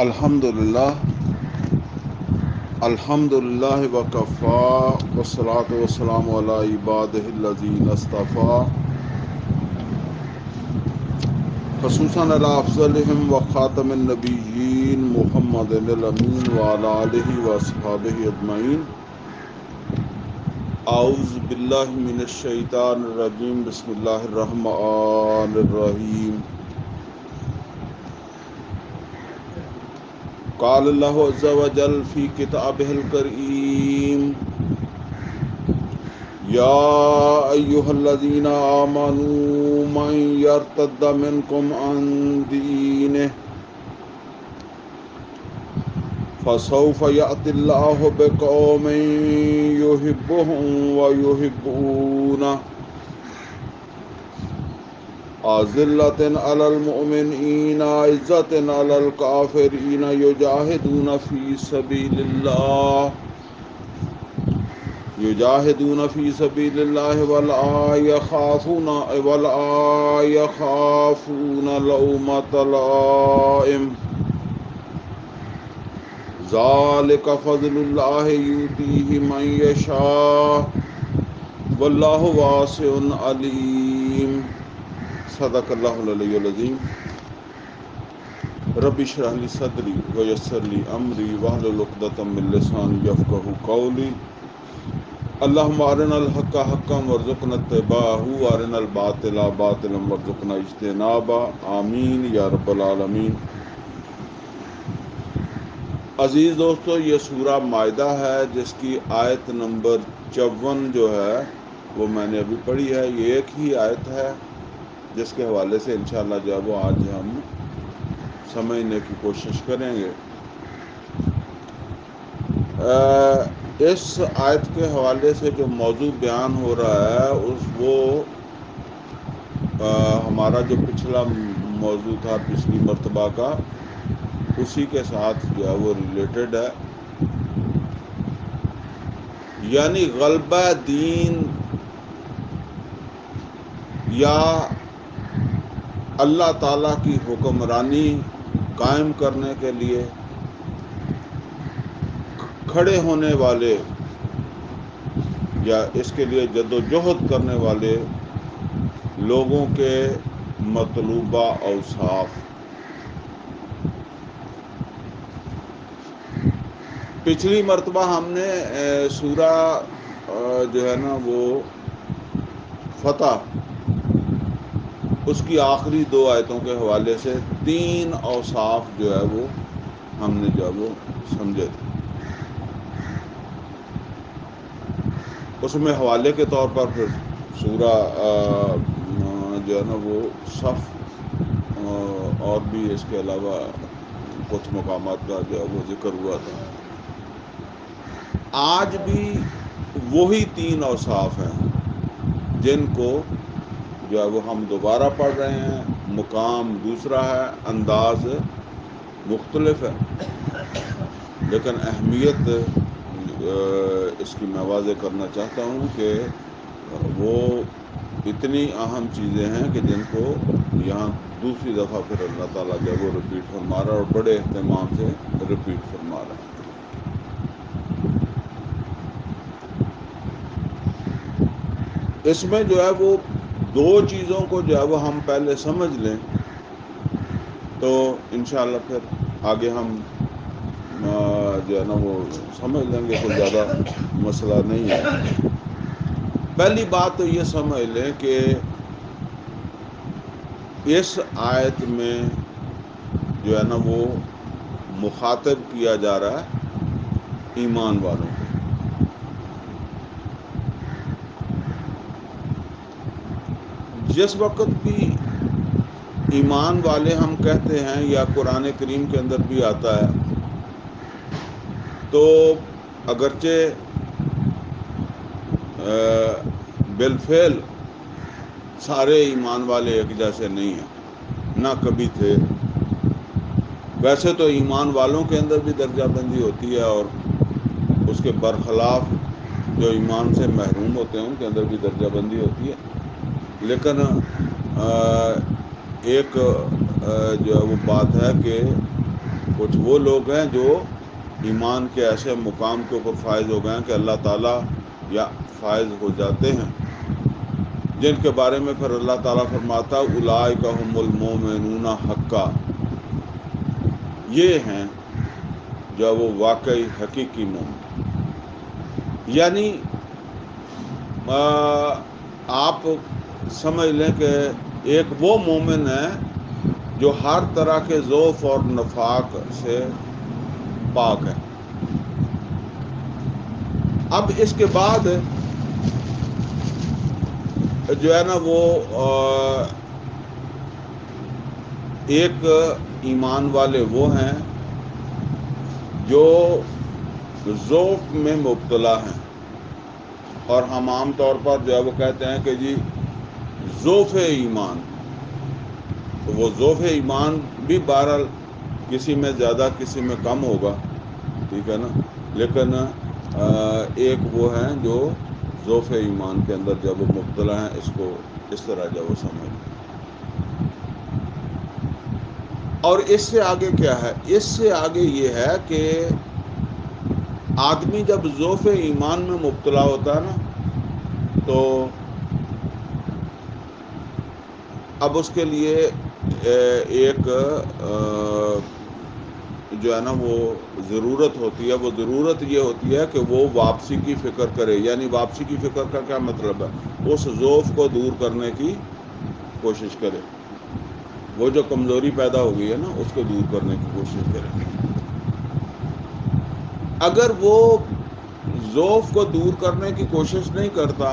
الحمدللہ وکفا والصلاة والسلام علی عبادہ الذین اصطفیٰ خصوصاً علی افضلہم وخاتم النبیین محمد الامین وعلی آلہ واصحابہ اجمعین. اعوذ باللہ من الشیطان الرجیم. بسم اللہ الرحمن الرحیم. قال اللہ عز وجل فی کتابہ الکریم یا ایہا الذین آمنوا من یرتد منکم عن دینہ فسوف یأتی اللہ بقوم یحبہم ویحبونہ اذلۃ علی المؤمنین عزۃ علی الکافرین یجاہدون فی سبیل اللہ ولا یخافون لومۃ لائم ذالک فضل اللہ یؤتیہ من یشاء واللہ واسع علیم. صدق اللہ العلی العظیم. رب اشرح لی صدری ویسر لی امری واحلل عقدۃ من لسانی یفقہوا قولی. اللہم ارنا الحق حقا وارزقنا اتباعہ وارنا الباطل باطلا وارزقنا اجتنابہ. آمین یا رب العالمین. عزیز دوستو، یہ سورہ مائدہ ہے جس کی آیت نمبر 54 جو ہے وہ میں نے ابھی پڑھی ہے. یہ ایک ہی آیت ہے جس کے حوالے سے انشاءاللہ جو ہے وہ آج ہم سمجھنے کی کوشش کریں گے. اس آیت کے حوالے سے جو موضوع بیان ہو رہا ہے وہ ہمارا جو پچھلا موضوع تھا پچھلی مرتبہ کا، اسی کے ساتھ جو ہے وہ ریلیٹڈ ہے. یعنی غلبہ دین یا اللہ تعالیٰ کی حکمرانی قائم کرنے کے لیے کھڑے ہونے والے یا اس کے لیے جدوجہد کرنے والے لوگوں کے مطلوبہ اوصاف. پچھلی مرتبہ ہم نے سورہ جو ہے نا وہ فتح، اس کی آخری 2 آیتوں کے حوالے سے 3 اوصاف جو ہے وہ ہم نے جو ہے وہ سمجھے تھے. اس میں حوالے کے طور پر پھر سورہ جو ہے نا وہ صف اور بھی اس کے علاوہ کچھ مقامات کا جو ہے وہ ذکر ہوا تھا. آج بھی وہی 3 اوصاف ہیں جن کو جو ہے وہ ہم دوبارہ پڑھ رہے ہیں. مقام دوسرا ہے، انداز مختلف ہے، لیکن اہمیت اس کی میں واضح کرنا چاہتا ہوں کہ وہ اتنی اہم چیزیں ہیں کہ جن کو یہاں دوسری دفعہ پھر اللہ تعالیٰ جو ہے وہ رپیٹ فرما رہا ہے اور بڑے اہتمام سے رپیٹ فرما رہا ہے. اس میں جو ہے وہ 2 چیزوں کو جو ہے وہ ہم پہلے سمجھ لیں تو انشاءاللہ پھر آگے ہم جو ہے نا وہ سمجھ لیں گے، کوئی زیادہ مسئلہ نہیں ہے. پہلی بات تو یہ سمجھ لیں کہ اس آیت میں جو ہے نا وہ مخاطب کیا جا رہا ہے ایمان والوں کو. جس وقت بھی ایمان والے ہم کہتے ہیں یا قرآن کریم کے اندر بھی آتا ہے تو اگرچہ بالفعل سارے ایمان والے ایک جیسے نہیں ہیں، نہ کبھی تھے. ویسے تو ایمان والوں کے اندر بھی درجہ بندی ہوتی ہے اور اس کے برخلاف جو ایمان سے محروم ہوتے ہیں ان کے اندر بھی درجہ بندی ہوتی ہے. لیکن ایک جو ہے وہ بات ہے کہ کچھ وہ لوگ ہیں جو ایمان کے ایسے مقام کے اوپر فائز ہو گئے ہیں کہ اللہ تعالیٰ یا فائز ہو جاتے ہیں، جن کے بارے میں پھر اللہ تعالیٰ فرماتا اولئک هم المؤمنون حقا، یہ ہیں جو وہ واقعی حقیقی مومن۔ یعنی آپ سمجھ لیں کہ ایک وہ مومن ہے جو ہر طرح کے ضعف اور نفاق سے پاک ہے۔ اب اس کے بعد جو ہے نا وہ ایک ایمان والے وہ ہیں جو ذوق میں مبتلا ہیں، اور ہم عام طور پر جو ہے وہ کہتے ہیں کہ جی ذوف ایمان، تو وہ ذوف ایمان بھی بہرحال کسی میں زیادہ کسی میں کم ہوگا، ٹھیک ہے نا، لیکن ایک وہ ہیں جو ذوف ایمان کے اندر جب وہ مبتلا ہیں، اس کو اس طرح جب وہ سمجھ۔ اور اس سے آگے کیا ہے؟ اس سے آگے یہ ہے کہ آدمی جب ذوف ایمان میں مبتلا ہوتا ہے نا، تو اب اس کے لیے ایک جو ہے نا وہ ضرورت ہوتی ہے، وہ ضرورت یہ ہوتی ہے کہ وہ واپسی کی فکر کرے۔ یعنی واپسی کی فکر کا کیا مطلب ہے؟ اس ذوف کو دور کرنے کی کوشش کرے، وہ جو کمزوری پیدا ہو گئی ہے نا اس کو دور کرنے کی کوشش کرے۔ اگر وہ ذوف کو دور کرنے کی کوشش نہیں کرتا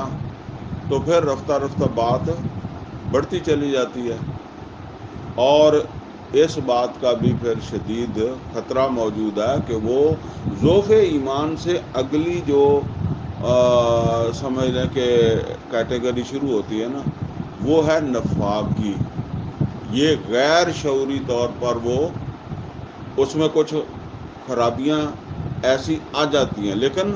تو پھر رفتہ رفتہ بات بڑھتی چلی جاتی ہے، اور اس بات کا بھی پھر شدید خطرہ موجود ہے کہ وہ ذوف ایمان سے اگلی جو سمجھ لیں کہ کیٹیگری شروع ہوتی ہے نا، وہ ہے نفاقی۔ یہ غیر شعوری طور پر وہ اس میں کچھ خرابیاں ایسی آ جاتی ہیں، لیکن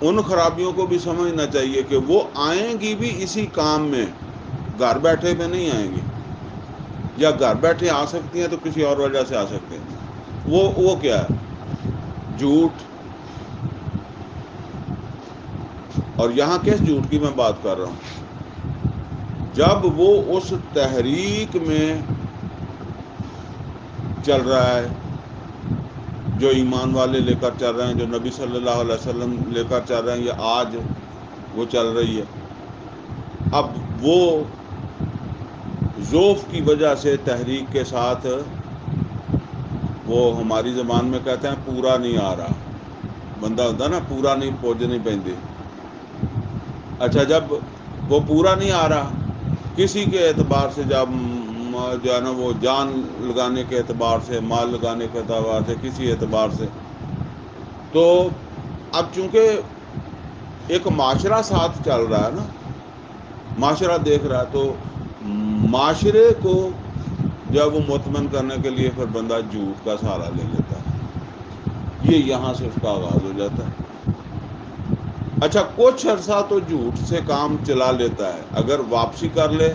ان خرابیوں کو بھی سمجھنا چاہیے کہ وہ آئیں گی بھی اسی کام میں، گھر بیٹھے میں نہیں آئیں گی، یا گھر بیٹھے آ سکتی ہیں تو کسی اور وجہ سے آ سکتے ہیں۔ وہ کیا ہے؟ جھوٹ۔ اور یہاں کس جھوٹ کی میں بات کر رہا ہوں؟ جب وہ اس تحریک میں چل رہا ہے جو ایمان والے لے کر چل رہے ہیں، جو نبی صلی اللہ علیہ وسلم لے کر چل رہے ہیں، یہ آج وہ چل رہی ہے، اب وہ ذوف کی وجہ سے تحریک کے ساتھ، وہ ہماری زبان میں کہتے ہیں پورا نہیں آ رہا، بندہ ہوتا نا پورا نہیں پوج نہیں پہنتے۔ اچھا، جب وہ پورا نہیں آ رہا کسی کے اعتبار سے، جب جو ہے نا وہ جان لگانے کے اعتبار سے، مال لگانے کے اعتبار سے، کسی اعتبار سے، تو اب چونکہ ایک معاشرہ ساتھ چل رہا ہے نا، معاشرہ دیکھ رہا ہے، تو معاشرے کو جب وہ مطمئن کرنے کے لیے پھر بندہ جھوٹ کا سہارا لے لیتا ہے، یہ یہاں سے اس کا آغاز ہو جاتا ہے۔ اچھا، کچھ عرصہ تو جھوٹ سے کام چلا لیتا ہے، اگر واپسی کر لے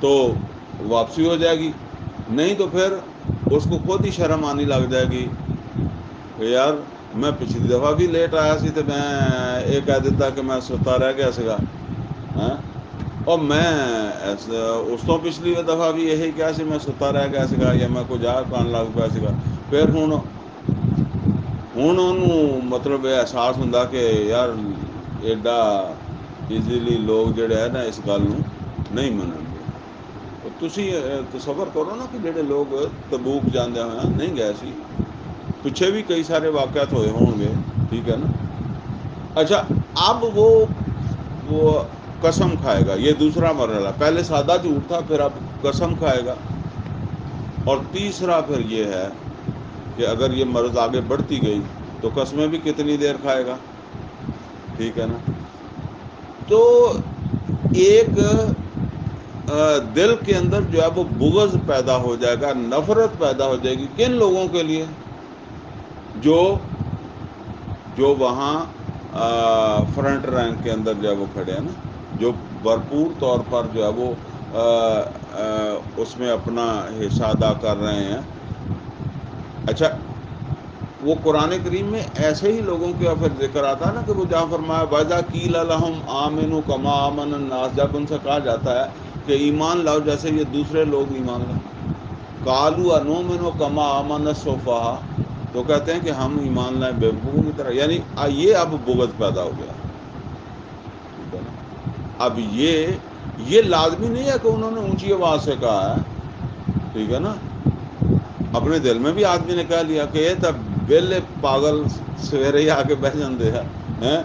تو واپسی ہو جائے گی، نہیں تو پھر اس کو خود ہی شرم آنے لگ جائے گی کہ یار میں پچھلی دفعہ بھی لیٹ آیا سی تو میں یہ کہہ دیتا کہ میں ستا رہ گیا سگا، اور میں اس تو پچھلی دفعہ بھی یہی کہا سی میں ستا رہ گیا سگا، یا میں کوئی جا کان لگ پیا سگا۔ پھر ہوں انہوں مطلب یہ احساس ہوں کہ یار ایڈا ایزیلی لوگ جڑے ہے نا اس گل نہیں منن گے۔ تسی تصور کرو نا کہ جڑے لوگ تبوک جاندے ہوئے نہیں گئے سی، پیچھے بھی کئی سارے واقعات ہوئے ہوں گے، ٹھیک ہے نا۔ اچھا، اب وہ قسم کھائے گا، یہ دوسرا مرحلہ، پہلے سادہ جھوٹ تھا، پھر اب قسم کھائے گا، اور تیسرا پھر یہ ہے کہ اگر یہ مرض آگے بڑھتی گئی تو قسمیں بھی کتنی دیر کھائے گا، ٹھیک ہے نا۔ تو ایک دل کے اندر جو ہے وہ بغض پیدا ہو جائے گا، نفرت پیدا ہو جائے گی، کن لوگوں کے لیے؟ جو وہاں فرنٹ رینک کے اندر جو ہے وہ کھڑے ہیں نا، جو بھرپور طور پر جو ہے وہ اس میں اپنا حصہ ادا کر رہے ہیں. اچھا، وہ قرآن کریم میں ایسے ہی لوگوں کا پھر ذکر آتا ہے نا کہ وہ جہاں فرمایا وَإِذَا قِيلَ لَهُمْ آمِنُوا كَمَا آمَنَ النَّاسُ، جب ان سے کہا جاتا ہے کہ ایمان لاؤ جیسے یہ دوسرے لوگ ایمان لائیں. قَالُوا أَنُؤْمِنُ كَمَا آمَنَ السُّفَهَاءُ، تو کہتے ہیں کہ ہم ایمان لائیں بے وقوفوں کی طرح. یعنی یہ اب بغض پیدا ہو گیا. ٹھیک ہے نا. اب یہ لازمی نہیں ہے کہ انہوں نے اونچی آواز سے کہا ہے. ٹھیک ہے نا. اپنے دل میں بھی آدمی نے کہہ لیا کہ یہ تب بل پاگل سویرے ہی آ کے بہ جاندے ہیں.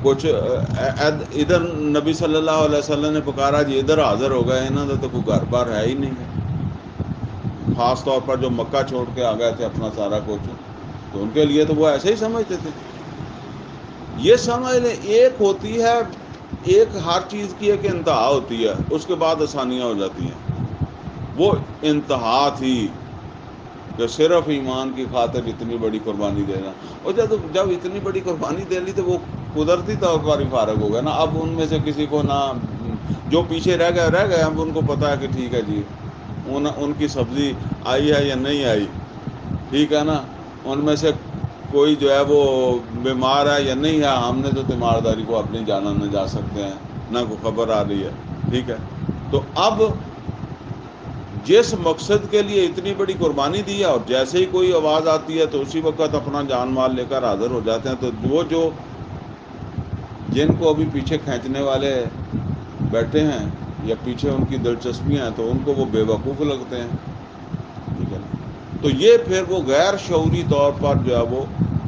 کچھ ادھر نبی صلی اللہ علیہ وسلم نے پکارا جی ادھر حاضر ہو گئے، انہوں نے تو کوئی گھر بار ہے ہی نہیں ہے. خاص طور پر جو مکہ چھوڑ کے آ گئے تھے اپنا سارا کچھ، تو ان کے لیے تو وہ ایسے ہی سمجھتے تھے. یہ سمجھ لیں ایک ہوتی ہے، ایک ہر چیز کی ایک انتہا ہوتی ہے، اس کے بعد آسانیاں ہو جاتی ہیں. وہ انتہا تھی کہ صرف ایمان کی خاطر اتنی بڑی قربانی دینا. اور جب اتنی بڑی قربانی دے لی تو وہ قدرتی طور پر ہی فارغ ہو گیا نا. اب ان میں سے کسی کو نہ، جو پیچھے رہ گئے اب ان کو پتا ہے کہ ٹھیک ہے جی ان کی سبزی آئی ہے یا نہیں آئی. ٹھیک ہے نا. ان میں سے کوئی جو ہے وہ بیمار ہے یا نہیں ہے، ہم نے تو تیمارداری کو اپنی جانا نہ جا سکتے ہیں، نہ کوئی خبر آ رہی ہے. ٹھیک ہے. تو اب جس مقصد کے لیے اتنی بڑی قربانی دی ہے، اور جیسے ہی کوئی آواز آتی ہے تو اسی وقت اپنا جان مال لے کر حاضر ہو جاتے ہیں. تو وہ جو جن کو ابھی پیچھے کھینچنے والے بیٹھے ہیں یا پیچھے ان کی دلچسپیاں ہیں، تو ان کو وہ بے وقوف لگتے ہیں. ٹھیک ہے نا. تو یہ پھر وہ غیر شعوری طور پر جو ہے وہ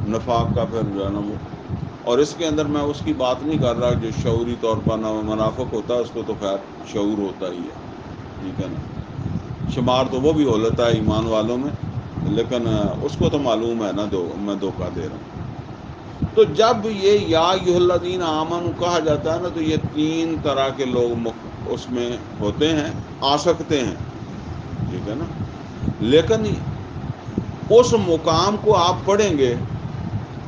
نفاق کا پھر جو ہے نا وہ، اور اس کے اندر میں اس کی بات نہیں کر رہا جو شعوری طور پر منافق ہوتا ہے، اس کو تو خیر شعور ہوتا ہی ہے. ٹھیک ہے نا. شمار تو وہ بھی ہو لیتا ہے ایمان والوں میں، لیکن اس کو تو معلوم ہے نا میں دھوکہ دے رہا ہوں. تو جب یہ یا ایھا الذین آمنوا کہا جاتا ہے نا، تو یہ تین طرح کے لوگ اس میں ہوتے ہیں، آ سکتے ہیں. ٹھیک ہے نا. لیکن اس مقام کو آپ پڑھیں گے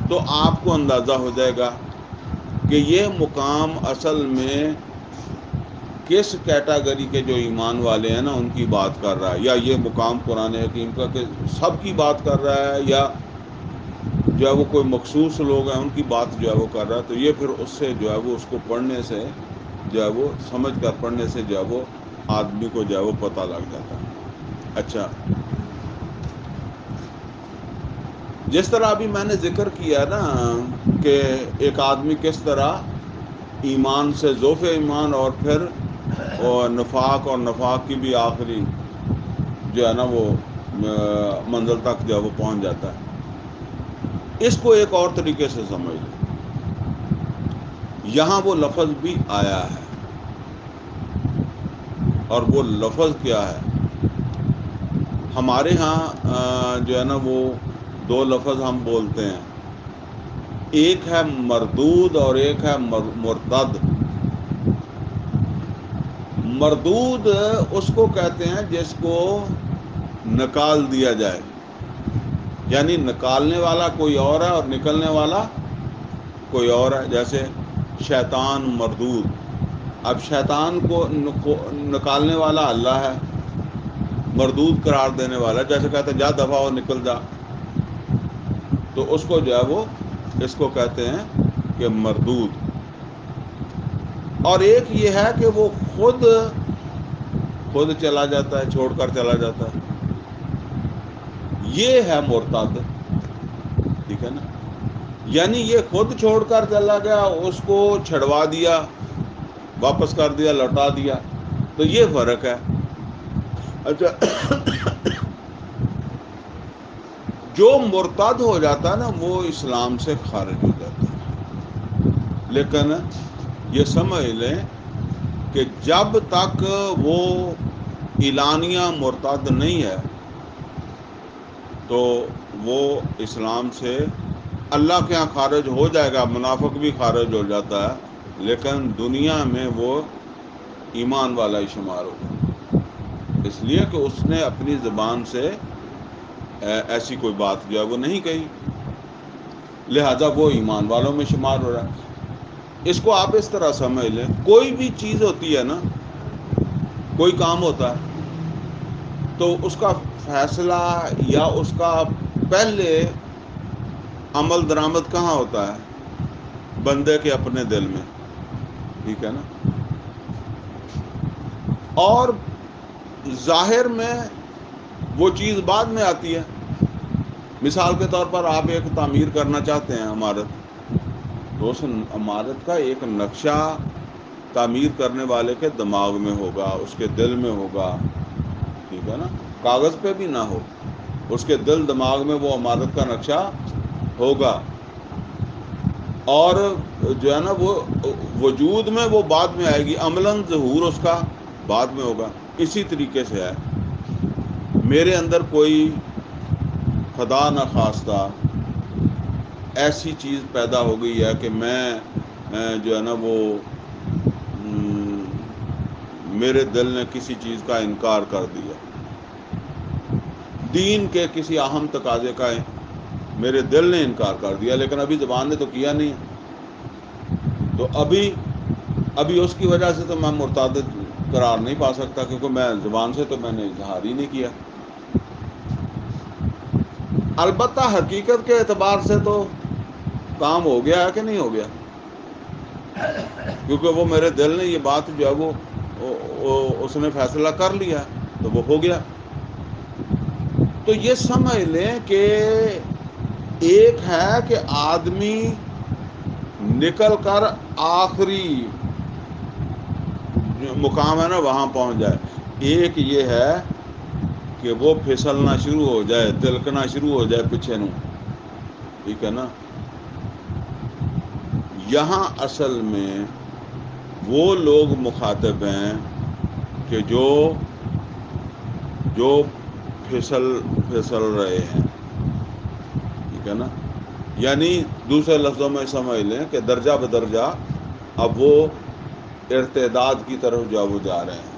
تو آپ کو اندازہ ہو جائے گا کہ یہ مقام اصل میں کس کیٹاگری کے جو ایمان والے ہیں نا ان کی بات کر رہا ہے، یا یہ مقام قرآن حکیم کا کہ سب کی بات کر رہا ہے، یا جو ہے وہ کوئی مخصوص لوگ ہیں ان کی بات جو ہے وہ کر رہا ہے. تو یہ پھر اس سے جو ہے وہ اس کو پڑھنے سے جو ہے وہ سمجھ کر پڑھنے سے جو ہے وہ آدمی کو جو ہے وہ پتہ لگ جاتا ہے. اچھا، جس طرح ابھی میں نے ذکر کیا نا کہ ایک آدمی کس طرح ایمان سے ضعف ایمان اور پھر نفاق کی بھی آخری جو ہے نا وہ منزل تک جو ہے وہ پہنچ جاتا ہے. اس کو ایک اور طریقے سے سمجھ لیں. یہاں وہ لفظ بھی آیا ہے، اور وہ لفظ کیا ہے؟ ہمارے ہاں جو ہے نا وہ دو لفظ ہم بولتے ہیں، ایک ہے مردود اور ایک ہے مرتد. مردود اس کو کہتے ہیں جس کو نکال دیا جائے، یعنی نکالنے والا کوئی اور ہے اور نکلنے والا کوئی اور ہے. جیسے شیطان مردود، اب شیطان کو نکالنے والا اللہ ہے، مردود قرار دینے والا جیسے کہتے ہیں جا دفعہ ہو نکل جا، تو اس کو جو ہے وہ اس کو کہتے ہیں کہ مردود. اور ایک یہ ہے کہ وہ خود چلا جاتا ہے، چھوڑ کر چلا جاتا ہے، یہ ہے مرتد. ٹھیک ہے نا. یعنی یہ خود چھوڑ کر چلا گیا، اس کو چھڑوا دیا، واپس کر دیا، لوٹا دیا، تو یہ فرق ہے. اچھا، جو مرتد ہو جاتا ہے نا وہ اسلام سے خارج ہو جاتا ہے. لیکن یہ سمجھ لیں کہ جب تک وہ اعلانیہ مرتد نہیں ہے تو وہ اسلام سے اللہ کے ہاں خارج ہو جائے گا. منافق بھی خارج ہو جاتا ہے، لیکن دنیا میں وہ ایمان والا ہی شمار ہوگا، اس لیے کہ اس نے اپنی زبان سے ایسی کوئی بات جو ہے وہ نہیں کہی، لہذا وہ ایمان والوں میں شمار ہو رہا ہے. اس کو آپ اس طرح سمجھ لیں، کوئی بھی چیز ہوتی ہے نا کوئی کام ہوتا ہے تو اس کا فیصلہ یا اس کا پہلے عمل درآمد کہاں ہوتا ہے؟ بندے کے اپنے دل میں، ٹھیک ہے نا؟ اور ظاہر میں وہ چیز بعد میں آتی ہے. مثال کے طور پر آپ ایک تعمیر کرنا چاہتے ہیں عمارت، تو اس عمارت کا ایک نقشہ تعمیر کرنے والے کے دماغ میں ہوگا، اس کے دل میں ہوگا، ٹھیک ہے نا؟ کاغذ پہ بھی نہ ہو، اس کے دل دماغ میں وہ عمارت کا نقشہ ہوگا، اور جو ہے نا وہ وجود میں وہ بعد میں آئے گی، عملاً ظہور اس کا بعد میں ہوگا. اسی طریقے سے ہے، میرے اندر کوئی خدا نخواستہ ایسی چیز پیدا ہو گئی ہے کہ میں جو ہے نا وہ میرے دل نے کسی چیز کا انکار کر دیا، دین کے کسی اہم تقاضے کا میرے دل نے انکار کر دیا، لیکن ابھی زبان نے تو کیا نہیں. تو ابھی اس کی وجہ سے تو میں مرتد قرار نہیں پا سکتا، کیونکہ میں زبان سے تو میں نے اظہار ہی نہیں کیا. البتہ حقیقت کے اعتبار سے تو کام ہو گیا ہے کہ نہیں ہو گیا، کیونکہ وہ میرے دل نے یہ بات جو ہے وہ اس نے فیصلہ کر لیا، تو وہ ہو گیا. تو یہ سمجھ لیں کہ ایک ہے کہ آدمی نکل کر آخری مقام ہے نا وہاں پہنچ جائے، ایک یہ ہے کہ وہ پھسلنا شروع ہو جائے، تلکنا شروع ہو جائے پیچھے نو، ٹھیک ہے نا؟ یہاں اصل میں وہ لوگ مخاطب ہیں کہ جو پھسل رہے ہیں، ٹھیک ہے نا؟ یعنی دوسرے لفظوں میں سمجھ لیں کہ درجہ بدرجہ اب وہ ارتداد کی طرف جو ہے وہ جا رہے ہیں،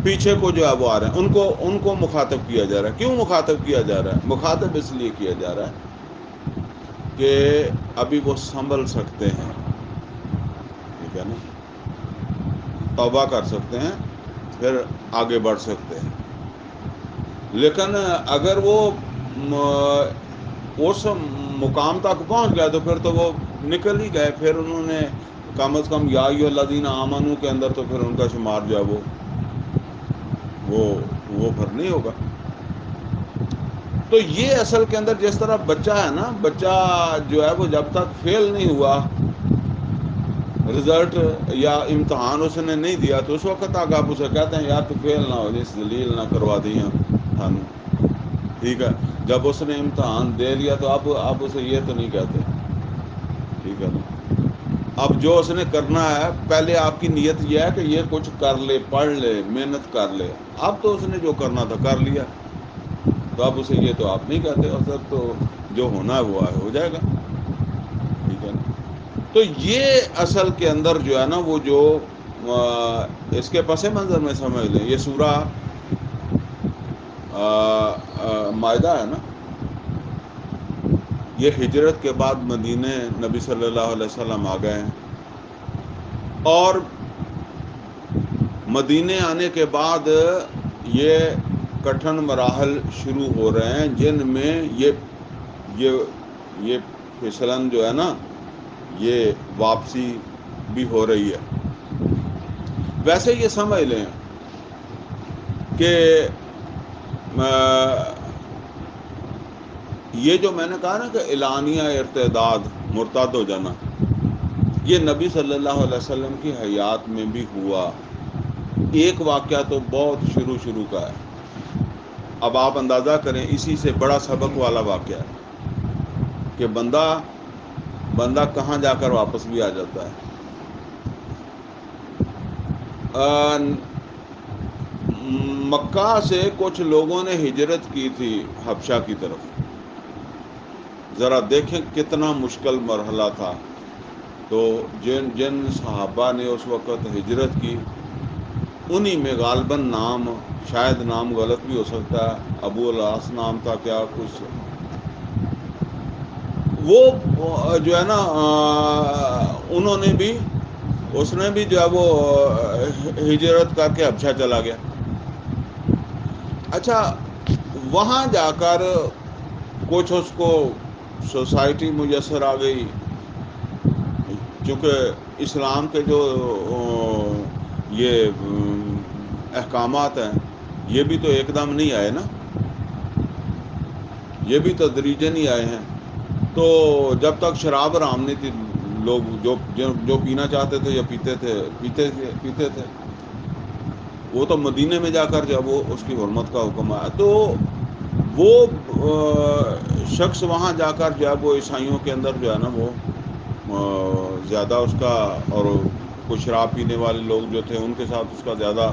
پیچھے کو جو ہے وہ آ رہے ہیں. ان کو مخاطب کیا جا رہا ہے. کیوں مخاطب کیا جا رہا ہے؟ مخاطب اس لیے کیا جا رہا ہے کہ ابھی وہ سنبھل سکتے ہیں، ٹھیک ہے نا؟ توبہ کر سکتے ہیں، پھر آگے بڑھ سکتے ہیں. لیکن اگر وہ اس مقام تک پہنچ گیا تو پھر تو وہ نکل ہی گئے، پھر انہوں نے کم از کم یا ایھا الذین آمنو کے اندر تو پھر ان کا شمار جو ہے وہ پھر نہیں ہوگا. تو یہ اصل کے اندر جس طرح بچہ ہے نا، بچہ جو ہے وہ جب تک فیل نہیں ہوا، رزلٹ یا امتحان اس نے نہیں دیا، تو اس وقت تک آپ اسے کہتے ہیں یار تو فیل نہ ہو جائے، ذلیل نہ کروا دی ہم، ٹھیک ہے؟ جب اس نے امتحان دے لیا تو آپ اسے یہ تو نہیں کہتے، ٹھیک ہے نا؟ اب جو اس نے کرنا ہے، پہلے آپ کی نیت یہ ہے کہ یہ کچھ کر لے، پڑھ لے، محنت کر لے. اب تو اس نے جو کرنا تھا کر لیا، تو اب اسے یہ تو آپ نہیں کہتے، اور سب تو جو ہونا ہے وہ ہو جائے گا، ٹھیک ہے نا؟ تو یہ اصل کے اندر جو ہے نا وہ جو اس کے پس منظر میں سمجھ لیں، یہ سورہ مائدہ ہے نا، یہ ہجرت کے بعد مدینے نبی صلی اللہ علیہ وسلم آ گئے ہیں، اور مدینے آنے کے بعد یہ کٹھن مراحل شروع ہو رہے ہیں، جن میں یہ پھسلن جو ہے نا، یہ واپسی بھی ہو رہی ہے. ویسے یہ سمجھ لیں کہ یہ جو میں نے کہا نا کہ اعلانیہ ارتداد، مرتد ہو جانا، یہ نبی صلی اللہ علیہ وسلم کی حیات میں بھی ہوا. ایک واقعہ تو بہت شروع کا ہے، اب آپ اندازہ کریں، اسی سے بڑا سبق والا واقعہ ہے کہ بندہ کہاں جا کر واپس بھی آ جاتا ہے. مکہ سے کچھ لوگوں نے ہجرت کی تھی حبشہ کی طرف. ذرا دیکھیں کتنا مشکل مرحلہ تھا. تو جن صحابہ نے اس وقت ہجرت کی، انہی میں غالباً نام، شاید نام غلط بھی ہو سکتا ہے، ابو العاص نام تھا کیا کچھ، وہ جو ہے نا انہوں نے بھی اس نے بھی جو ہے وہ ہجرت کر کے حبشہ چلا گیا. اچھا وہاں جا کر کچھ اس کو سوسائٹی میسر آ گئی، چونکہ اسلام کے جو یہ احکامات ہیں یہ بھی تو ایک دم نہیں آئے نا، یہ بھی تدریجاً ہی آئے ہیں. تو جب تک شراب حرام نہیں تھی، لوگ جو پینا چاہتے تھے یا پیتے تھے. وہ تو مدینے میں جا کر جب وہ اس کی حرمت کا حکم آیا تو وہ شخص وہاں جا کر جو ہے وہ عیسائیوں کے اندر جو ہے نا وہ زیادہ اس کا، اور کچھ شراب پینے والے لوگ جو تھے ان کے ساتھ اس کا زیادہ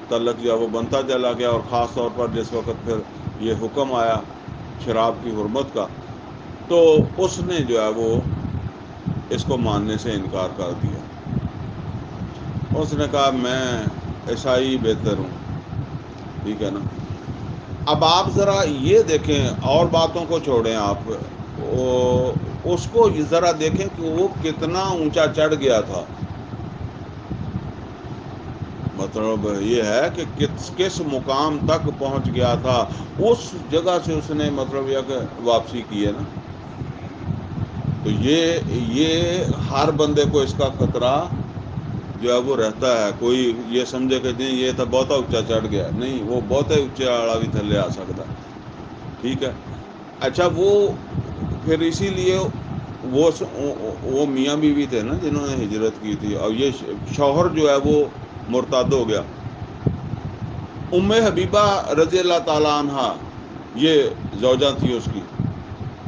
تعلق جو ہے وہ بنتا چلا گیا. اور خاص طور پر جس وقت پھر یہ حکم آیا شراب کی حرمت کا، تو اس نے جو ہے وہ اس کو ماننے سے انکار کر دیا. اس نے کہا میں عیسائی بہتر ہوں. ٹھیک ہے نا. اب آپ ذرا یہ دیکھیں، اور باتوں کو چھوڑیں، آپ اس کو ذرا دیکھیں کہ وہ کتنا اونچا چڑھ گیا تھا. مطلب یہ ہے کہ کس مقام تک پہنچ گیا تھا. اس جگہ سے اس نے مطلب یہ کہ واپسی کی ہے نا. تو یہ ہر بندے کو اس کا خطرہ جو ہے وہ رہتا ہے. کوئی یہ سمجھے کہ نہیں یہ تو بہت اونچا چڑھ گیا، نہیں، وہ بہت اونچے والا بھی تھلے آ سکتا. ٹھیک ہے. اچھا وہ پھر اسی لیے وہ میاں بیوی تھے نا جنہوں نے ہجرت کی تھی، اور یہ شوہر جو ہے وہ مرتد ہو گیا. ام حبیبہ رضی اللہ تعالیٰ عنہ یہ زوجہ تھی اس کی.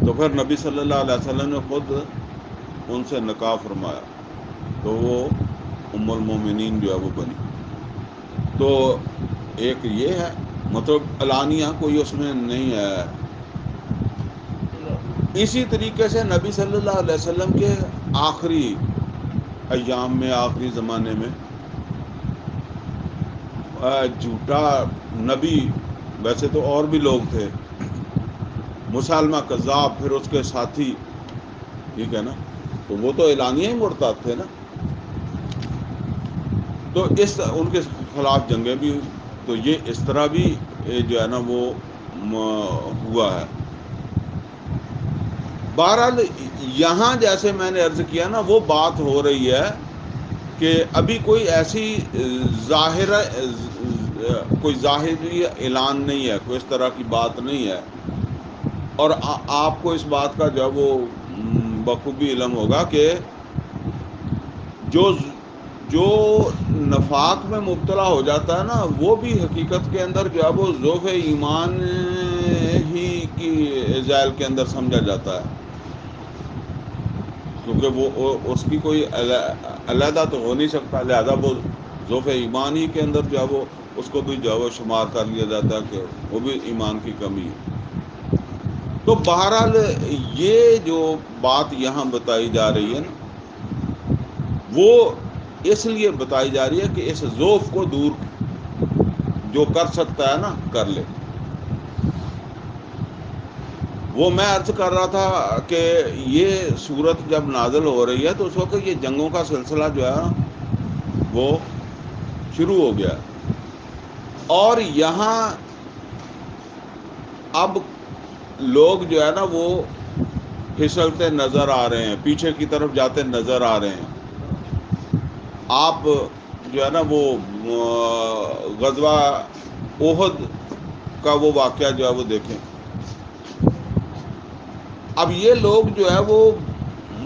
تو پھر نبی صلی اللہ علیہ وسلم نے خود ان سے نکاح فرمایا تو وہ ام المومنین جو ہے وہ بنی. تو ایک یہ ہے مطلب علانیہ کوئی اس میں نہیں ہے. اسی طریقے سے نبی صلی اللہ علیہ وسلم کے آخری ایام میں، آخری زمانے میں جھوٹا نبی، ویسے تو اور بھی لوگ تھے، مسلمہ کذاب، پھر اس کے ساتھی. ٹھیک ہے نا. تو وہ تو اعلانیہ ہی مرتد تھے نا. تو ان کے خلاف جنگیں بھی ہوئی. تو یہ اس طرح بھی جو ہے نا وہ ہوا ہے. بہرحال یہاں جیسے میں نے عرض کیا نا وہ بات ہو رہی ہے کہ ابھی کوئی ایسی کوئی ظاہری اعلان نہیں ہے، کوئی اس طرح کی بات نہیں ہے. اور آپ کو اس بات کا جو ہے وہ بخوبی علم ہوگا کہ جو نفاق میں مبتلا ہو جاتا ہے نا وہ بھی حقیقت کے اندر جو ہے وہ ذوف ایمان ہی کی ذیل کے اندر سمجھا جاتا ہے. کیونکہ وہ اس کی کوئی علیحدہ تو ہو نہیں سکتا، لہذا وہ ذوف ایمان ہی کے اندر جو ہے وہ اس کو بھی جو ہے وہ شمار کر لیا جاتا ہے کہ وہ بھی ایمان کی کمی ہے. تو بہرحال یہ جو بات یہاں بتائی جا رہی ہے نا وہ اس لیے بتائی جا رہی ہے کہ اس ذوف کو دور جو کر سکتا ہے نا کر لے. وہ میں عرض کر رہا تھا کہ یہ صورت جب نازل ہو رہی ہے تو اس وقت یہ جنگوں کا سلسلہ جو ہے وہ شروع ہو گیا. اور یہاں اب لوگ جو ہے نا وہ پھسلتے نظر آ رہے ہیں، پیچھے کی طرف جاتے نظر آ رہے ہیں. آپ جو ہے نا وہ غزوہ احد کا وہ واقعہ جو ہے وہ دیکھیں. اب یہ لوگ جو ہے وہ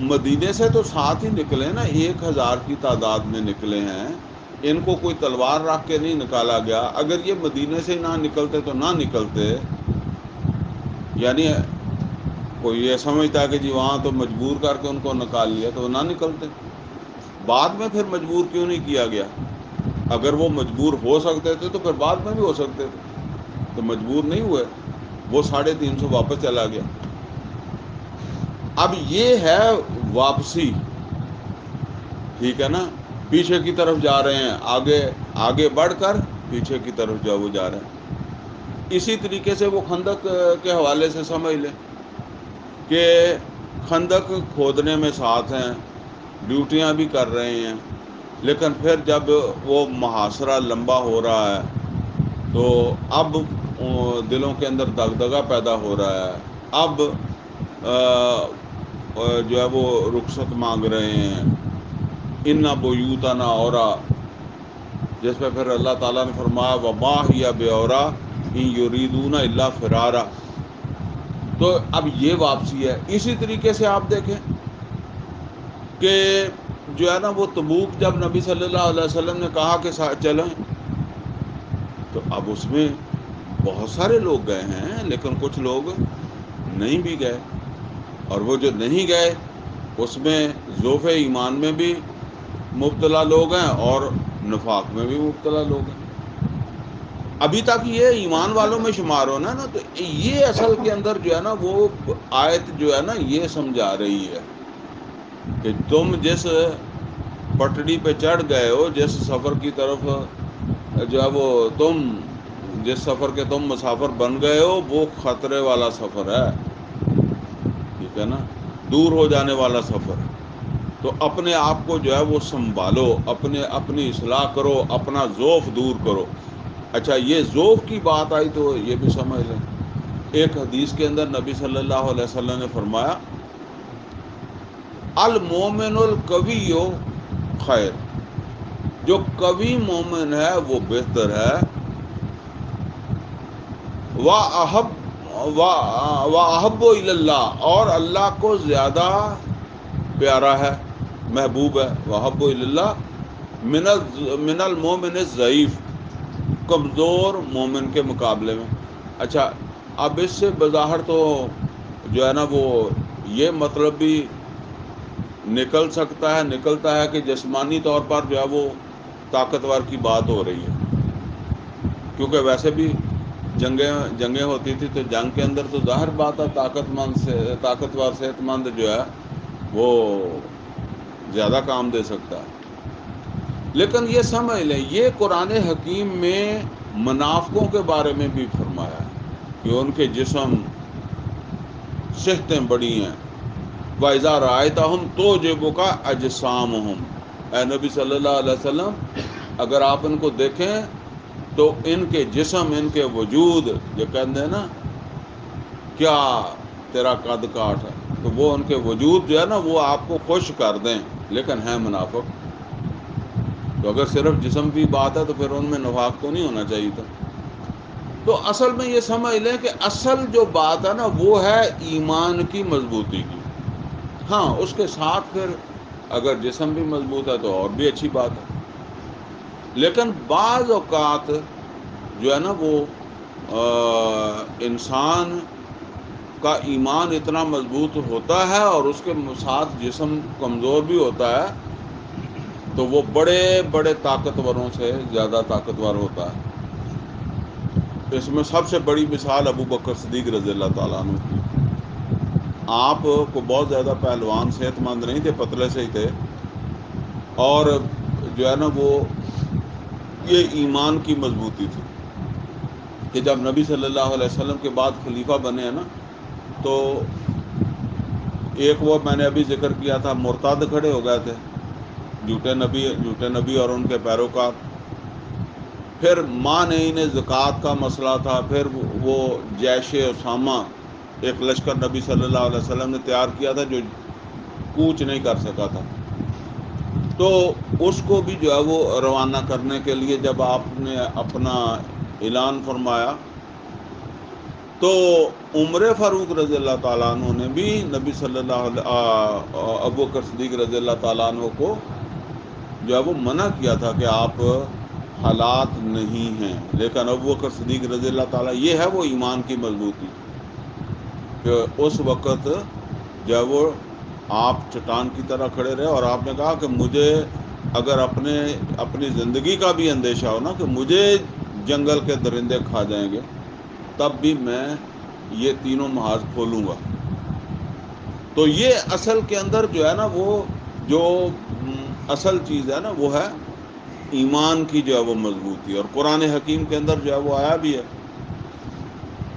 مدینے سے تو ساتھ ہی نکلے نا، 1000 کی تعداد میں نکلے ہیں. ان کو کوئی تلوار رکھ کے نہیں نکالا گیا. اگر یہ مدینے سے نہ نکلتے تو نہ نکلتے، یعنی کوئی یہ سمجھتا ہے کہ جی وہاں تو مجبور کر کے ان کو نکال لیا تو وہ نہ نکلتے. بعد میں پھر مجبور کیوں نہیں کیا گیا؟ اگر وہ مجبور ہو سکتے تھے تو پھر بعد میں بھی ہو سکتے تھے. تو مجبور نہیں ہوئے، وہ 350 واپس چلا گیا. اب یہ ہے واپسی. ٹھیک ہے نا. پیچھے کی طرف جا رہے ہیں، آگے بڑھ کر پیچھے کی طرف جو وہ جا رہے ہیں. اسی طریقے سے وہ خندق کے حوالے سے سمجھ لیں کہ خندق کھودنے میں ساتھ ہیں، ڈیوٹیاں بھی کر رہے ہیں. لیکن پھر جب وہ محاصرہ لمبا ہو رہا ہے تو اب دلوں کے اندر دغدغہ پیدا ہو رہا ہے، اب جو ہے وہ رخصت مانگ رہے ہیں، ان بیوتنا اورا، جس پہ پھر اللہ تعالیٰ نے فرمایا وما ہی بیورا ان یریدون الا فرارا. تو اب یہ واپسی ہے. اسی طریقے سے آپ دیکھیں کہ جو ہے نا وہ تبوک جب نبی صلی اللہ علیہ وسلم نے کہا کہ چلیں، تو اب اس میں بہت سارے لوگ گئے ہیں لیکن کچھ لوگ نہیں بھی گئے، اور وہ جو نہیں گئے اس میں ضعف ایمان میں بھی مبتلا لوگ ہیں اور نفاق میں بھی مبتلا لوگ ہیں. ابھی تک یہ ایمان والوں میں شمار ہونا نا، تو یہ اصل کے اندر جو ہے نا وہ آیت جو ہے نا یہ سمجھا رہی ہے کہ تم جس پٹڑی پہ چڑھ گئے ہو، جس سفر کی طرف جو ہے وہ تم جس سفر کے تم مسافر بن گئے ہو، وہ خطرے والا سفر ہے، ٹھیک ہے نا، دور ہو جانے والا سفر. تو اپنے آپ کو جو ہے وہ سنبھالو، اپنی اصلاح کرو، اپنا ذوف دور کرو. اچھا یہ ذوف کی بات آئی تو یہ بھی سمجھ لیں. ایک حدیث کے اندر نبی صلی اللہ علیہ وسلم نے فرمایا المومن القوی خیر، جو قوی مومن ہے وہ بہتر ہے، وَأَحَبُّ إِلَى اللَّهِ، اور اللہ کو زیادہ پیارا ہے، محبوب ہے، وَأَحَبُّ إِلَى اللَّهِ من المومن الضعیف، کمزور مومن کے مقابلے میں. اچھا اب اس سے بظاہر تو جو ہے نا وہ یہ مطلب بھی نکلتا ہے کہ جسمانی طور پر جو ہے وہ طاقتور کی بات ہو رہی ہے، کیونکہ ویسے بھی جنگیں ہوتی تھی، تو جنگ کے اندر تو ظاہر بات ہے طاقتور صحت مند جو ہے وہ زیادہ کام دے سکتا ہے. لیکن یہ سمجھ لیں یہ قرآن حکیم میں منافقوں کے بارے میں بھی فرمایا ہے کہ ان کے جسم صحتیں بڑی ہیں. وَإِذَا رَأَيْتَهُمْ تُعْجِبُكَ أَجْسَامُهُمْ، اے نبی صلی اللہ علیہ وسلم اگر آپ ان کو دیکھیں تو ان کے جسم، ان کے وجود، جو کہتے ہیں نا کیا تیرا قد کاٹ ہے، تو وہ ان کے وجود جو ہے نا وہ آپ کو خوش کر دیں، لیکن ہیں منافق. تو اگر صرف جسم کی بات ہے تو پھر ان میں نفاق تو نہیں ہونا چاہیے تھا. تو اصل میں یہ سمجھ لیں کہ اصل جو بات ہے نا وہ ہے ایمان کی مضبوطی کی. ہاں اس کے ساتھ پھر اگر جسم بھی مضبوط ہے تو اور بھی اچھی بات ہے. لیکن بعض اوقات جو ہے نا وہ انسان کا ایمان اتنا مضبوط ہوتا ہے اور اس کے ساتھ جسم کمزور بھی ہوتا ہے، تو وہ بڑے بڑے طاقتوروں سے زیادہ طاقتور ہوتا ہے. اس میں سب سے بڑی مثال ابو بکر صدیق رضی اللہ تعالیٰ عنہ کی. آپ کو بہت زیادہ پہلوان صحت مند نہیں تھے، پتلے سے ہی تھے، اور جو ہے نا وہ یہ ایمان کی مضبوطی تھی کہ جب نبی صلی اللہ علیہ وسلم کے بعد خلیفہ بنے ہیں نا، تو ایک وہ میں نے ابھی ذکر کیا تھا مرتد کھڑے ہو گئے تھے، جھوٹے نبی اور ان کے پیروکار. پھر مانعین زکوٰۃ کا مسئلہ تھا، پھر وہ جیش اسامہ ایک لشکر نبی صلی اللہ علیہ وسلم نے تیار کیا تھا جو کوچ نہیں کر سکا تھا. تو اس کو بھی جو ہے وہ روانہ کرنے کے لیے جب آپ نے اپنا اعلان فرمایا تو عمر فاروق رضی اللہ تعالیٰ عنہ نے بھی نبی صلی اللہ علیہ ابو بکر صدیق رضی اللہ تعالیٰ عنہ کو جو ہے وہ منع کیا تھا کہ آپ حالات نہیں ہیں. لیکن ابو بکر صدیق رضی اللہ تعالیٰ یہ ہے وہ ایمان کی مضبوطی کہ اس وقت جو ہے وہ آپ چٹان کی طرح کھڑے رہے، اور آپ نے کہا کہ مجھے اگر اپنی زندگی کا بھی اندیشہ ہو نا کہ مجھے جنگل کے درندے کھا جائیں گے، تب بھی میں یہ تینوں محاذ کھولوں گا. تو یہ اصل کے اندر جو ہے نا وہ جو اصل چیز ہے نا وہ ہے ایمان کی جو ہے وہ مضبوطی. اور قرآن حکیم کے اندر جو ہے وہ آیا بھی ہے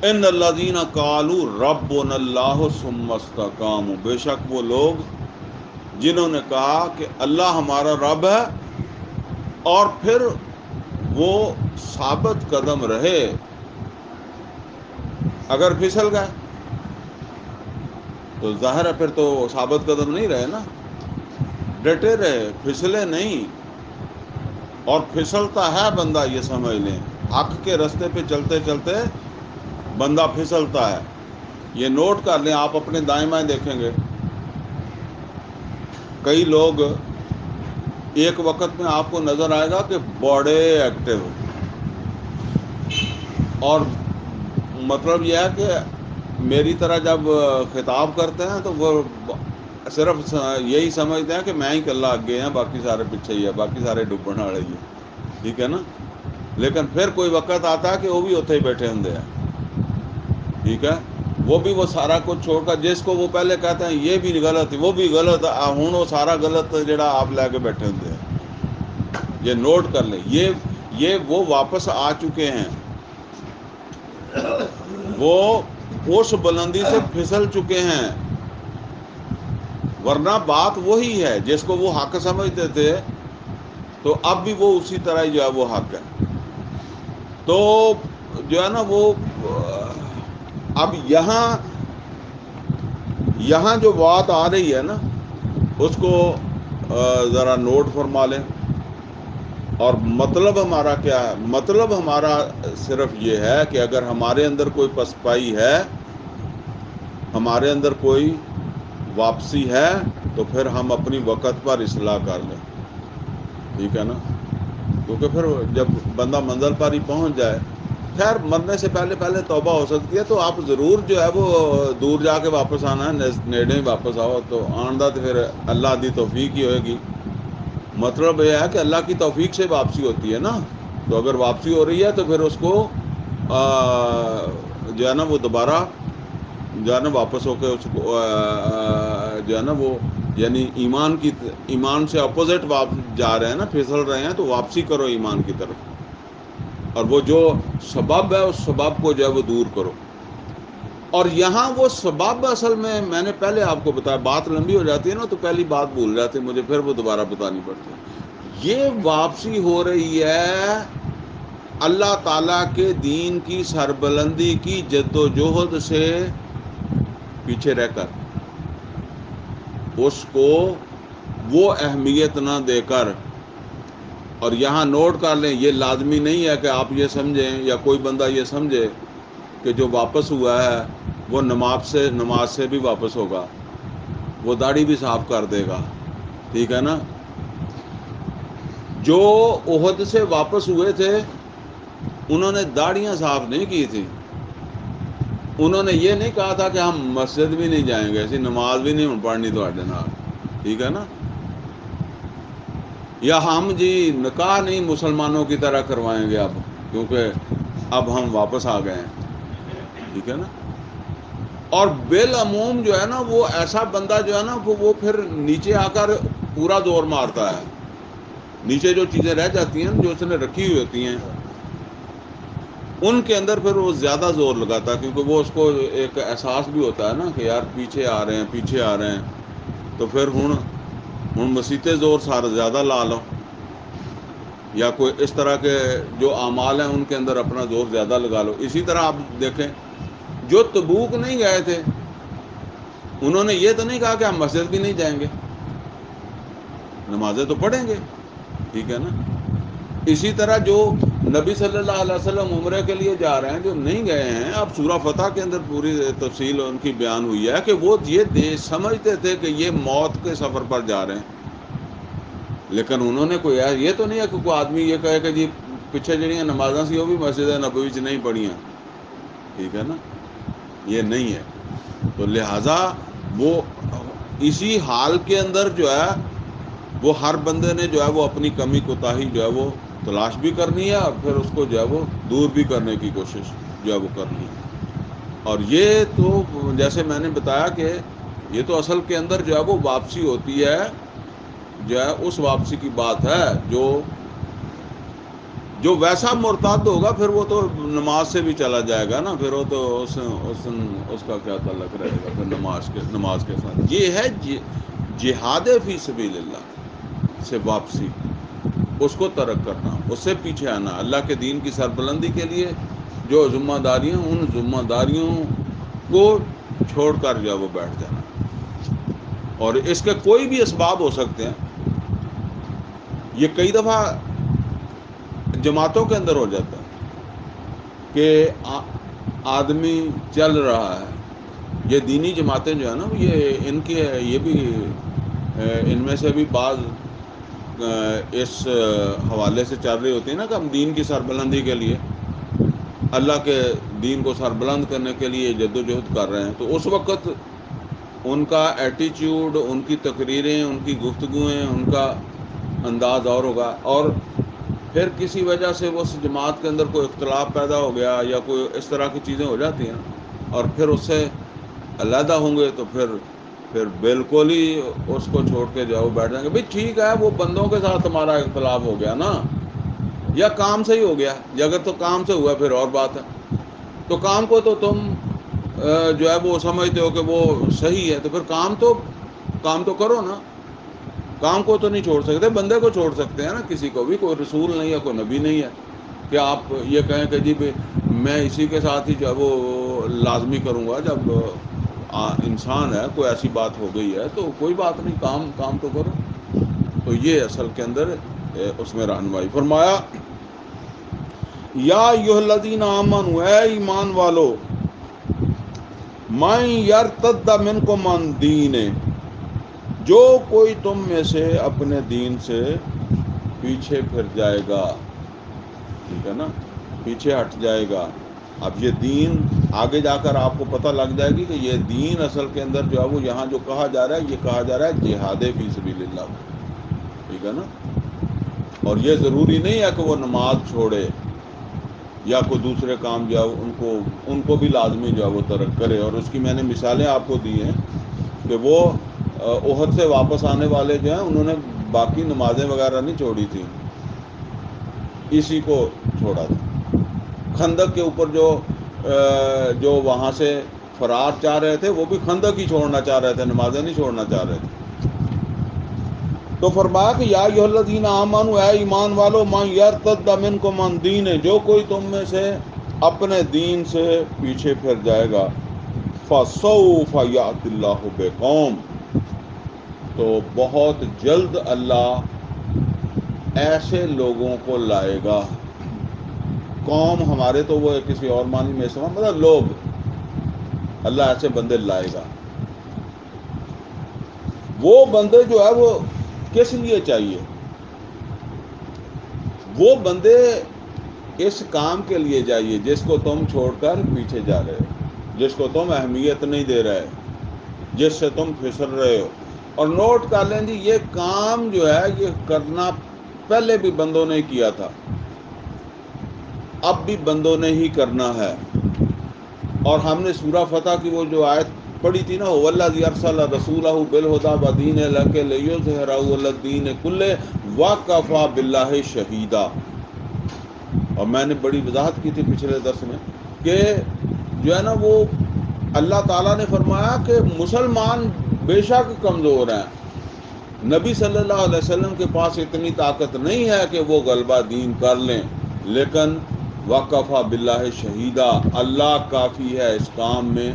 ان الذین قالوا ربنا اللہ ثم استقاموا، بے شک وہ لوگ جنہوں نے کہا کہ اللہ ہمارا رب ہے اور پھر وہ ثابت قدم رہے. اگر پھسل گئے تو ظاہر ہے پھر تو ثابت قدم نہیں رہے نا. ڈٹے رہے, پھسلے نہیں. اور پھسلتا ہے بندہ, یہ سمجھ لیں, حق کے رستے پہ چلتے چلتے بندہ پھسلتا ہے. یہ نوٹ کر لیں, آپ اپنے دائیں بائیں دیکھیں گے, کئی لوگ ایک وقت میں آپ کو نظر آئے گا کہ بڑے ایکٹیو, اور مطلب یہ ہے کہ میری طرح جب خطاب کرتے ہیں تو وہ صرف یہی سمجھتے ہیں کہ میں ہی کلہ آگے ہیں, باقی سارے پیچھے ہی ہے, باقی سارے ڈبن والے ہی ہیں, ٹھیک ہے نا. لیکن پھر کوئی وقت آتا ہے کہ وہ بھی اتنے ہی بیٹھے ہوں ہیں, ٹھیک ہے. وہ بھی وہ سارا کچھ چھوڑ کر, جس کو وہ پہلے کہتے ہیں یہ بھی غلط وہ بھی غلط, ہوں وہ سارا غلط جڑا آپ لے کے بیٹھے ہوں ہیں. یہ نوٹ کر لیں, یہ وہ واپس آ چکے ہیں, وہ اس بلندی سے پھسل چکے ہیں. ورنہ بات وہی ہے, جس کو وہ حق سمجھتے تھے تو اب بھی وہ اسی طرح ہی جو ہے وہ حق ہے. تو جو ہے نا وہ اب یہاں جو بات آ رہی ہے نا اس کو ذرا نوٹ فرما لیں. اور مطلب ہمارا کیا ہے؟ مطلب ہمارا صرف یہ ہے کہ اگر ہمارے اندر کوئی پسپائی ہے, ہمارے اندر کوئی واپسی ہے, تو پھر ہم اپنی وقت پر اصلاح کر لیں, ٹھیک ہے نا. کیونکہ پھر جب بندہ منزل پر ہی پہنچ جائے, خیر مرنے سے پہلے پہلے توبہ ہو سکتی ہے, تو آپ ضرور جو ہے وہ دور جا کے واپس آنا ہے, نیڑے ہی واپس آؤ, تو آندہ تو پھر اللہ دی توفیق ہی ہوئے گی. مطلب یہ ہے کہ اللہ کی توفیق سے واپسی ہوتی ہے نا. تو اگر واپسی ہو رہی ہے تو پھر اس کو جو ہے نا وہ دوبارہ جو ہے نا واپس ہو کے اس کو جو ہے نا وہ یعنی ایمان سے اپوزٹ جا رہے ہیں نا, پھسل رہے ہیں, تو واپسی کرو ایمان کی طرف. اور وہ جو سبب ہے اس سبب کو جو ہے وہ دور کرو. اور یہاں وہ سبب اصل میں نے پہلے آپ کو بتایا, بات لمبی ہو جاتی ہے نا تو پہلی بات بھول جاتی ہے مجھے, پھر وہ دوبارہ بتانی پڑتی ہے. یہ واپسی ہو رہی ہے اللہ تعالیٰ کے دین کی سربلندی کی جد و جہد سے پیچھے رہ کر, اس کو وہ اہمیت نہ دے کر. اور یہاں نوٹ کر لیں, یہ لازمی نہیں ہے کہ آپ یہ سمجھیں یا کوئی بندہ یہ سمجھے کہ جو واپس ہوا ہے وہ نماز سے بھی واپس ہوگا, وہ داڑھی بھی صاف کر دے گا, ٹھیک ہے نا. جو احد سے واپس ہوئے تھے انہوں نے داڑیاں صاف نہیں کی تھی, انہوں نے یہ نہیں کہا تھا کہ ہم مسجد بھی نہیں جائیں گے, ایسی نماز بھی نہیں پڑھنی تھوڑے نال, ٹھیک ہے نا. یا ہم جی نکاح نہیں مسلمانوں کی طرح کروائیں گے اب, کیونکہ اب ہم واپس آ گئے ہیں, ٹھیک ہے نا. اور بالعموم جو ہے نا وہ ایسا بندہ جو ہے نا وہ پھر نیچے آ کر پورا زور مارتا ہے. نیچے جو چیزیں رہ جاتی ہیں جو اس نے رکھی ہوئی ہوتی ہیں ان کے اندر پھر وہ زیادہ زور لگاتا ہے, کیونکہ وہ اس کو ایک احساس بھی ہوتا ہے نا کہ یار پیچھے آ رہے ہیں, تو پھر ہوں مسیطے زور سارا زیادہ لا لو, یا کوئی اس طرح کے جو اعمال ہیں ان کے اندر اپنا زور زیادہ لگا لو. اسی طرح آپ دیکھیں جو تبوک نہیں گئے تھے انہوں نے یہ تو نہیں کہا کہ ہم مسجد بھی نہیں جائیں گے, نمازیں تو پڑھیں گے, ٹھیک ہے نا. اسی طرح جو نبی صلی اللہ علیہ وسلم عمرے کے لیے جا رہے ہیں جو نہیں گئے ہیں, اب سورہ فتح کے اندر پوری تفصیل ان کی بیان ہوئی ہے کہ وہ یہ سمجھتے تھے کہ یہ موت کے سفر پر جا رہے ہیں, لیکن انہوں نے کوئی یہ تو نہیں ہے کہ کوئی آدمی یہ کہے کہ جی پیچھے جڑیاں نمازاں سی وہ بھی مسجد نبوی چ نہیں پڑھیاں, ٹھیک ہے نا, یہ نہیں ہے. تو لہٰذا وہ اسی حال کے اندر جو ہے وہ ہر بندے نے جو ہے وہ اپنی کمی کوتاہی جو ہے وہ تلاش بھی کرنی ہے, اور پھر اس کو جو ہے وہ دور بھی کرنے کی کوشش جو ہے وہ کرنی ہے. اور یہ تو جیسے میں نے بتایا کہ یہ تو اصل کے اندر جو ہے وہ واپسی ہوتی ہے, جو ہے اس واپسی کی بات ہے. جو ویسا مرتد ہوگا پھر وہ تو نماز سے بھی چلا جائے گا نا, پھر وہ تو اس کا کیا تعلق رہے گا پھر نماز کے ساتھ. یہ ہے جہاد فی سبیل اللہ سے واپسی. اس کو ترک کرنا، اس سے پیچھے آنا، اللہ کے دین کی سربلندی کے لیے جو ذمہ داریاں، ان ذمہ داریوں کو چھوڑ کر جو ہے وہ بیٹھ جانا. اور اس کے کوئی بھی اسباب ہو سکتے ہیں. یہ کئی دفعہ جماعتوں کے اندر ہو جاتا ہے کہ آدمی چل رہا ہے. یہ دینی جماعتیں جو ہے نا، یہ ان کی یہ بھی ان میں سے بھی بعض اس حوالے سے چل رہی ہوتی ہیں نا کہ ہم دین کی سربلندی کے لیے، اللہ کے دین کو سربلند کرنے کے لیے جدوجہد کر رہے ہیں. تو اس وقت ان کا ایٹیچیوڈ، ان کی تقریریں، ان کی گفتگویں، ان کا انداز اور ہوگا. اور پھر کسی وجہ سے وہ اس جماعت کے اندر کوئی اختلاف پیدا ہو گیا یا کوئی اس طرح کی چیزیں ہو جاتی ہیں، اور پھر اس سے علیحدہ ہوں گے، تو پھر بالکل ہی اس کو چھوڑ کے جاؤ بیٹھ جائیں گے. بھئی ٹھیک ہے، وہ بندوں کے ساتھ تمہارا اختلاف ہو گیا نا، یا کام سے ہی ہو گیا. اگر تو کام سے ہوا پھر اور بات ہے. تو کام کو تو تم جو ہے وہ سمجھتے ہو کہ وہ صحیح ہے، تو پھر کام تو کرو نا. کام کو تو نہیں چھوڑ سکتے، بندے کو چھوڑ سکتے ہیں نا. کسی کو بھی، کوئی رسول نہیں ہے، کوئی نبی نہیں ہے کہ آپ یہ کہیں کہ جی میں اسی کے ساتھ ہی جو ہے وہ لازمی کروں گا. جب انسان ہے، کوئی ایسی بات ہو گئی ہے تو کوئی بات نہیں، کام تو کرو. تو یہ اصل کے اندر اس میں رہنمائی فرمایا. یا ایھا الذین آمنوا، اے ایمان والو، من یرتد منکم عن دینہ، جو کوئی تم میں سے اپنے دین سے پیچھے پھر جائے گا. ٹھیک ہے نا، پیچھے ہٹ جائے گا. اب یہ دین آگے جا کر آپ کو پتہ لگ جائے گی کہ یہ دین اصل کے اندر جو ہے وہ یہاں جو کہا جا رہا ہے، یہ کہا جا رہا ہے جہاد فی سبیل اللہ. ٹھیک ہے نا. اور یہ ضروری نہیں ہے کہ وہ نماز چھوڑے یا کوئی دوسرے کام جو ہے ان کو بھی لازمی جو ہے وہ ترک کرے. اور اس کی میں نے مثالیں آپ کو دی ہیں کہ وہ احد سے واپس آنے والے جو ہیں، انہوں نے باقی نمازیں وغیرہ نہیں چھوڑی تھیں، اسی کو چھوڑا تھا. خندق کے اوپر جو وہاں سے فرار چاہ رہے تھے، وہ بھی خندق ہی چھوڑنا چاہ رہے تھے، نمازیں نہیں چھوڑنا چاہ رہے تھے. تو فرمایا کہ یا ایھا الذین آمنوا، اے ایمان والو، من یرتد منکم عن دینہ، جو کوئی تم میں سے اپنے دین سے پیچھے پھر جائے گا، فسوف یأتی اللہ بقوم، تو بہت جلد اللہ ایسے لوگوں کو لائے گا. قوم ہمارے تو وہ کسی اور معنی میں استعمال، مطلب لوگ، اللہ ایسے بندے لائے گا. وہ بندے جو ہے وہ کس لیے چاہیے؟ وہ بندے اس کام کے لیے چاہیے جس کو تم چھوڑ کر پیچھے جا رہے ہو، جس کو تم اہمیت نہیں دے رہے، جس سے تم پھسل رہے ہو. اور نوٹ کر لیں جی، یہ کام جو ہے یہ کرنا پہلے بھی بندوں نے کیا تھا، اب بھی بندوں نے ہی کرنا ہے. اور ہم نے سورہ فتح کی وہ جو آیت پڑھی تھی نا، هو الذی ارسل رسولہ بالہدی ودین الحق لیظہرہ علی الدین کلہ وکفی باللہ شہیدا. اور میں نے بڑی وضاحت کی تھی پچھلے درس میں کہ جو ہے نا وہ اللہ تعالیٰ نے فرمایا کہ مسلمان بے شک کمزور ہیں، نبی صلی اللہ علیہ وسلم کے پاس اتنی طاقت نہیں ہے کہ وہ غلبہ دین کر لیں، لیکن وکفی باللہ شہیدا، اللہ کافی ہے اس کام میں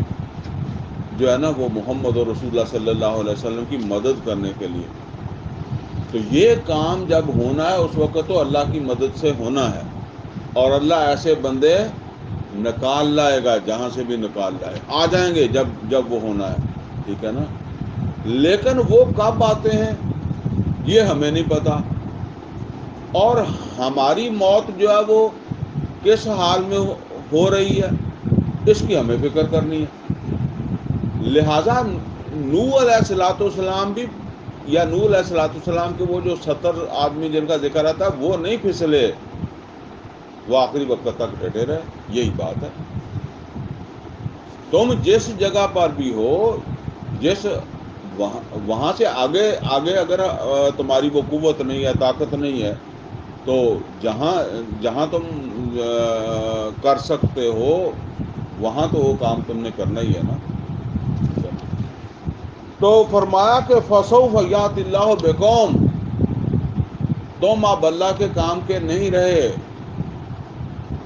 جو ہے نا وہ محمد اور رسول اللہ صلی اللہ علیہ وسلم کی مدد کرنے کے لیے. تو یہ کام جب ہونا ہے اس وقت تو اللہ کی مدد سے ہونا ہے. اور اللہ ایسے بندے نکال لائے گا، جہاں سے بھی نکال لائے آ جائیں گے جب وہ ہونا ہے. ٹھیک ہے نا. لیکن وہ کب آتے ہیں یہ ہمیں نہیں پتا، اور ہماری موت جو ہے وہ کس حال میں ہو رہی ہے اس کی ہمیں فکر کرنی ہے. لہذا نوح علیہ الصلوۃ والسلام بھی، یا نوح علیہ الصلوۃ والسلام کے وہ جو 70 آدمی جن کا ذکر آتا ہے، وہ نہیں پھسلے، وہ آخری وقت تک ڈٹے رہے. یہی بات ہے. تم جس جگہ پر بھی ہو، جس وہاں سے آگے اگر تمہاری وہ قوت نہیں ہے، طاقت نہیں ہے، تو جہاں تم کر سکتے ہو وہاں تو وہ کام تم نے کرنا ہی ہے نا. تو فرمایا کہ فسوف یأتی اللہ بقوم، تم اب اللہ کے کام کے نہیں رہے،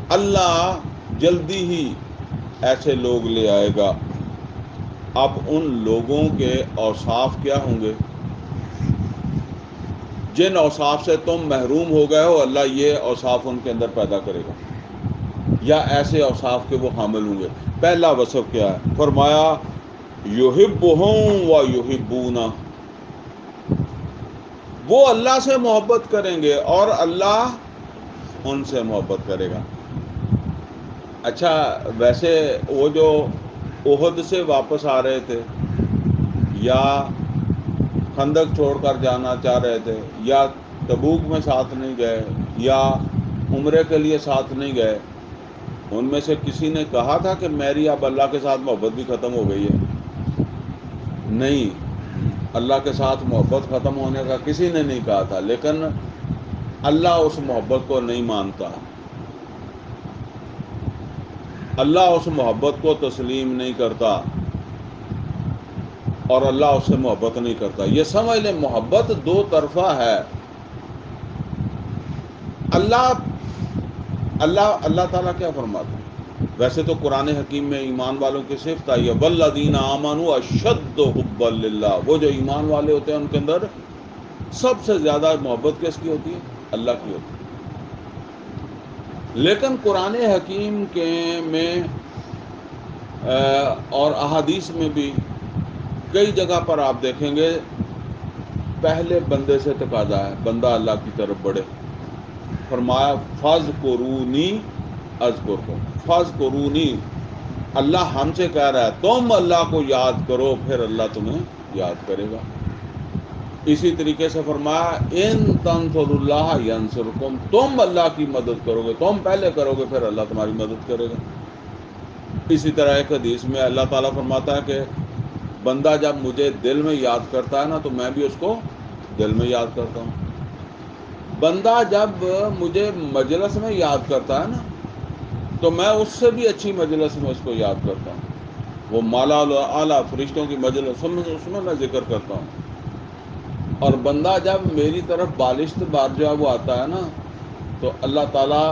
اللہ جلدی ہی ایسے لوگ لے آئے گا۔ اب ان لوگوں کے اوصاف کیا ہوں گے؟ جن اوصاف سے تم محروم ہو گئے ہو، اللہ یہ اوصاف ان کے اندر پیدا کرے گا، یا ایسے اوصاف کے وہ حامل ہوں گے۔ پہلا وصف کیا ہے؟ فرمایا یحبہم و یحبونہ، وہ اللہ سے محبت کریں گے اور اللہ ان سے محبت کرے گا۔ اچھا، ویسے وہ جو احد سے واپس آ رہے تھے، یا خندق چھوڑ کر جانا چاہ رہے تھے، یا تبوک میں ساتھ نہیں گئے، یا عمرے کے لیے ساتھ نہیں گئے، ان میں سے کسی نے کہا تھا کہ میری اب اللہ کے ساتھ محبت بھی ختم ہو گئی ہے؟ نہیں، اللہ کے ساتھ محبت ختم ہونے کا کسی نے نہیں کہا تھا، لیکن اللہ اس محبت کو نہیں مانتا، اللہ اس محبت کو تسلیم نہیں کرتا، اور اللہ اس سے محبت نہیں کرتا۔ یہ سمجھ لیں، محبت دو طرفہ ہے۔ اللہ تعالیٰ کیا فرماتا ہے؟ ویسے تو قرآن حکیم میں ایمان والوں کی صفت آئی ہے، والذین آمنوا اشد حبا للہ، وہ جو ایمان والے ہوتے ہیں ان کے اندر سب سے زیادہ محبت کس کی ہوتی ہے؟ اللہ کی ہوتی ہے۔ لیکن قرآن حکیم میں اور احادیث میں بھی کئی جگہ پر آپ دیکھیں گے پہلے بندے سے تقاضا ہے، بندہ اللہ کی طرف بڑھے۔ فرمایا فاذکرونی اذکرکم، فاذکرونی، اللہ ہم سے کہہ رہا ہے تم اللہ کو یاد کرو، پھر اللہ تمہیں یاد کرے گا۔ اسی طریقے سے فرمایا ان تنصروا اللہ ینصرکم، تم اللہ کی مدد کرو گے، تم پہلے کرو گے پھر اللہ تمہاری مدد کرے گا۔ اسی طرح ایک حدیث میں اللہ تعالیٰ فرماتا ہے کہ بندہ جب مجھے دل میں یاد کرتا ہے نا تو میں بھی اس کو دل میں یاد کرتا ہوں۔ بندہ جب مجھے مجلس میں یاد کرتا ہے نا تو میں اس سے بھی اچھی مجلس میں اس کو یاد کرتا ہوں۔ وہ مالا اعلیٰ فرشتوں کی مجلس اس میں ذکر کرتا ہوں۔ اور بندہ جب میری طرف بالشت بار جو ہے وہ آتا ہے نا تو اللہ تعالیٰ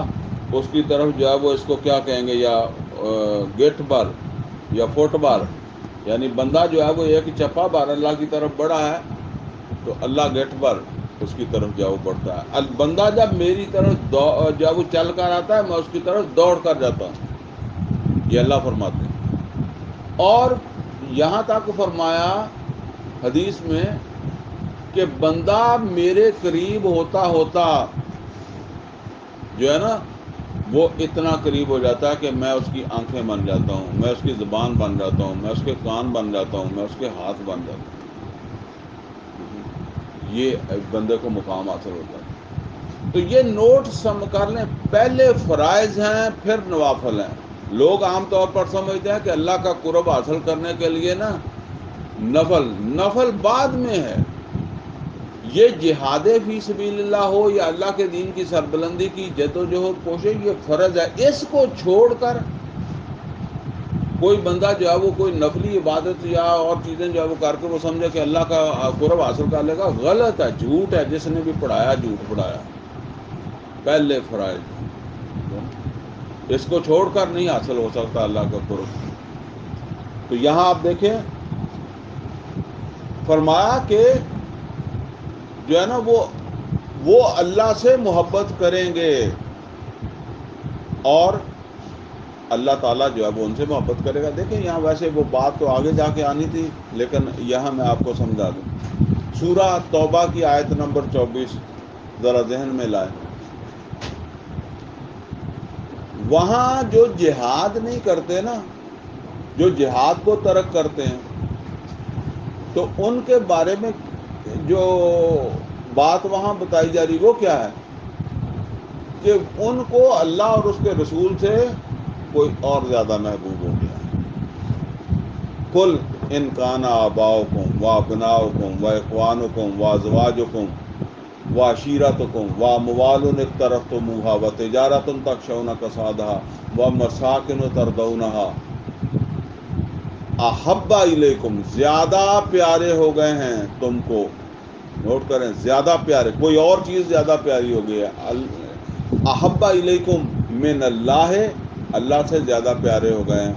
اس کی طرف جو ہے وہ اس کو کیا کہیں گے، یا گیٹ بار یا فٹ بار، یعنی بندہ جو ہے وہ ایک چپا بار اللہ کی طرف بڑھا ہے تو اللہ گیٹ بار اس کی طرف جو ہے وہ بڑھتا ہے۔ بندہ جب میری طرف جو ہے وہ چل کر آتا ہے میں اس کی طرف دوڑ کر جاتا ہوں، یہ اللہ فرماتے ہیں۔ اور یہاں تک فرمایا حدیث میں کہ بندہ میرے قریب ہوتا ہوتا جو ہے نا وہ اتنا قریب ہو جاتا ہے کہ میں اس کی آنکھیں بن جاتا ہوں، میں اس کی زبان بن جاتا ہوں، میں اس کے کان بن جاتا ہوں، میں اس کے ہاتھ بن جاتا ہوں۔ یہ بندے کو مقام حاصل ہوتا ہے۔ تو یہ نوٹ کر لیں، پہلے فرائض ہیں پھر نوافل ہیں۔ لوگ عام طور پر سمجھتے ہیں کہ اللہ کا قرب حاصل کرنے کے لیے نا نفل بعد میں ہے۔ یہ جہاد فی سبیل اللہ ہو یا اللہ کے دین کی سربلندی کی جدوجہد کوشش، یہ فرض ہے۔ اس کو چھوڑ کر کوئی بندہ جو ہے وہ کوئی نفلی عبادت یا اور چیزیں جو ہے وہ کر کے وہ سمجھے کہ اللہ کا قرب حاصل کر لے گا، غلط ہے، جھوٹ ہے۔ جس نے بھی پڑھایا جھوٹ پڑھایا۔ پہلے فرائض اس کو چھوڑ کر نہیں حاصل ہو سکتا اللہ کا قرب۔ تو یہاں آپ دیکھیں فرمایا کہ جو ہے نا وہ اللہ سے محبت کریں گے اور اللہ تعالیٰ جو ہے وہ ان سے محبت کرے گا۔ دیکھیں یہاں ویسے وہ بات تو آگے جا کے آنی تھی لیکن یہاں میں آپ کو سمجھا دوں۔ سورہ توبہ کی آیت نمبر 24 ذرا ذہن میں لائیں۔ وہاں جو جہاد نہیں کرتے نا، جو جہاد کو ترک کرتے ہیں، تو ان کے بارے میں جو بات وہاں بتائی جا رہی وہ کیا ہے کہ ان کو اللہ اور اس کے رسول سے کوئی اور زیادہ محبوب ہو گیا۔ قل ان کان آباؤکم و ابناؤکم و اخوانکم و ازواجکم و عشیرتکم و اموال اقترفتموها و تجارۃ تخشون کسادها و مساکن ترضونها احب الیکم، زیادہ پیارے ہو گئے ہیں تم کو نوٹ کریں، زیادہ پیارے، کوئی اور چیز زیادہ پیاری ہو گئی ہے. احب الیکم من اللہ، اللہ سے زیادہ پیارے ہو گئے ہیں،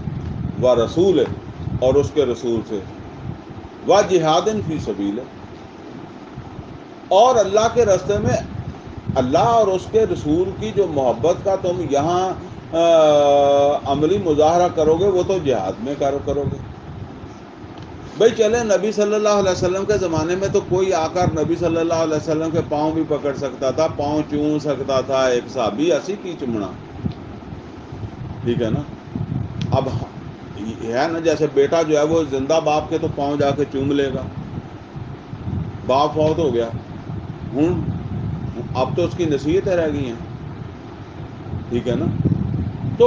و رسول، اور اس کے رسول سے، و جہاد فی سبیل، اور اللہ کے راستے میں اللہ اور اس کے رسول کی جو محبت کا تم یہاں عملی مظاہرہ کرو گے وہ تو جہاد میں کرو گے. بھائی چلے نبی صلی اللہ علیہ وسلم کے زمانے میں تو کوئی آ کر نبی صلی اللہ علیہ وسلم کے پاؤں بھی پکڑ سکتا تھا، پاؤں چوم سکتا تھا، ایک صحابی ایسی کی چمڑا، ٹھیک ہے نا. اب ہے نا جیسے بیٹا جو ہے وہ زندہ باپ کے تو پاؤں جا کے چوم لے گا، باپ فوت ہو گیا، اب تو اس کی نصیحتیں رہ گئی ہیں، ٹھیک ہے نا. تو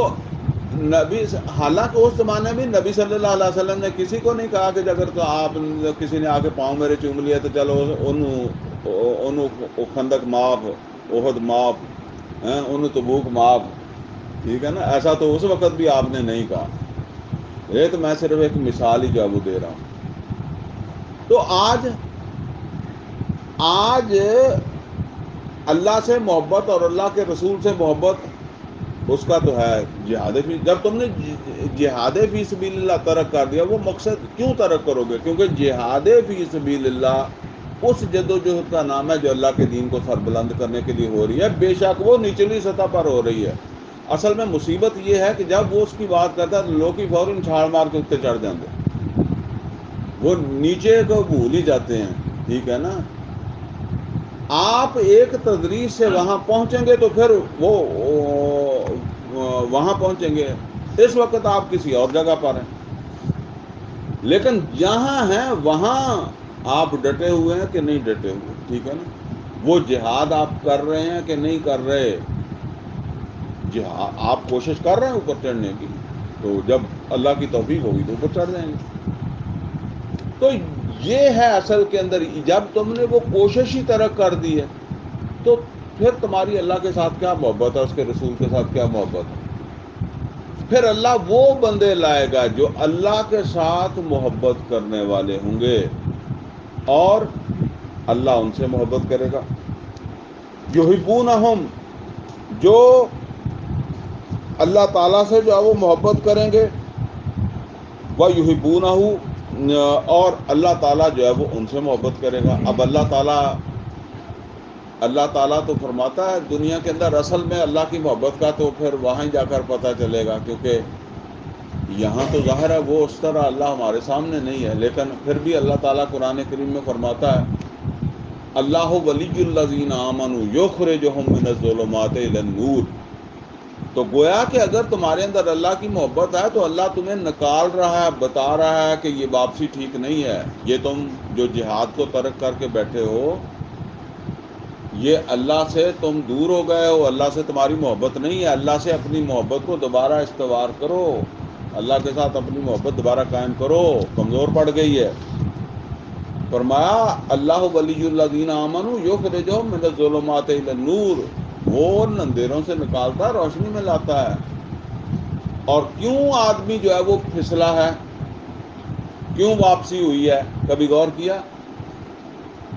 نبی، حالانکہ اس زمانے میں نبی صلی اللہ علیہ وسلم نے کسی کو نہیں کہا کہ اگر تو آپ کسی نے آ کے پاؤں میرے چوم لیا تو چلو انہوں خندق معاف، احد معاف، انہوں تبوک معاف، ٹھیک ہے نا. ایسا تو اس وقت بھی آپ نے نہیں کہا. یہ تو میں صرف ایک مثال ہی جو ہے وہ دے رہا ہوں. تو آج اللہ سے محبت اور اللہ کے رسول سے محبت اس کا تو ہے جہاد فی. جب تم نے جہاد فی سبیل اللہ ترک کر دیا، وہ مقصد کیوں ترک کرو گے؟ کیونکہ جہاد فی سبیل اللہ اس جد و جہد کا نام ہے جو اللہ کے دین کو سربلند کرنے کے لیے ہو رہی ہے. بے شک وہ نچلی سطح پر ہو رہی ہے. اصل میں مصیبت یہ ہے کہ جب وہ اس کی بات کرتا ہے تو لوگ ہی فوراً چھاڑ مار کے اتنے چڑھ جاتے، وہ نیچے کو بھول ہی جاتے ہیں، ٹھیک ہے نا. آپ ایک تدریس سے وہاں پہنچیں گے تو پھر وہ وہاں پہنچیں گے. اس وقت آپ کسی اور جگہ پر ہیں، لیکن جہاں ہیں وہاں آپ ڈٹے ہوئے ہیں کہ نہیں ڈٹے ہوئے، ٹھیک ہے نا. وہ جہاد آپ کر رہے ہیں کہ نہیں کر رہے، جہاد آپ کوشش کر رہے ہیں اوپر چڑھنے کی، تو جب اللہ کی توفیق ہوگی تو اوپر چڑھ جائیں گے. تو یہ ہے اصل کے اندر، جب تم نے وہ کوشش ہی ترک کر دی ہے تو پھر تمہاری اللہ کے ساتھ کیا محبت ہے، اس کے رسول کے ساتھ کیا محبت ہے. پھر اللہ وہ بندے لائے گا جو اللہ کے ساتھ محبت کرنے والے ہوں گے، اور اللہ ان سے محبت کرے گا. یحبونہم، جو اللہ تعالیٰ سے جو ہے وہ محبت کریں گے، وَيُحِبُّونَهُ، اور اللہ تعالیٰ جو ہے وہ ان سے محبت کرے گا. اب اللہ تعالیٰ تو فرماتا ہے دنیا کے اندر اصل میں اللہ کی محبت کا تو پھر وہاں ہی جا کر پتہ چلے گا، کیونکہ یہاں تو ظاہر ہے وہ اس طرح اللہ ہمارے سامنے نہیں ہے. لیکن پھر بھی اللہ تعالیٰ قرآن کریم میں فرماتا ہے اللہ ولی الذین آمنوا یخرجہم من الظلمات الی النور. تو گویا کہ اگر تمہارے اندر اللہ کی محبت ہے تو اللہ تمہیں نکال رہا ہے، بتا رہا ہے کہ یہ واپسی ٹھیک نہیں ہے، یہ تم جو جہاد کو ترک کر کے بیٹھے ہو، یہ اللہ سے تم دور ہو گئے ہو، اللہ سے تمہاری محبت نہیں ہے. اللہ سے اپنی محبت کو دوبارہ استوار کرو، اللہ کے ساتھ اپنی محبت دوبارہ قائم کرو، کمزور پڑ گئی ہے. فرمایا اللہ ولی الذین آمنوا یخرجہم من الظلمات الی النور، وہ اندھیروں سے نکالتا ہے، روشنی میں لاتا ہے. اور کیوں آدمی جو ہے وہ پھسلا ہے، کیوں واپسی ہوئی ہے، کبھی غور کیا؟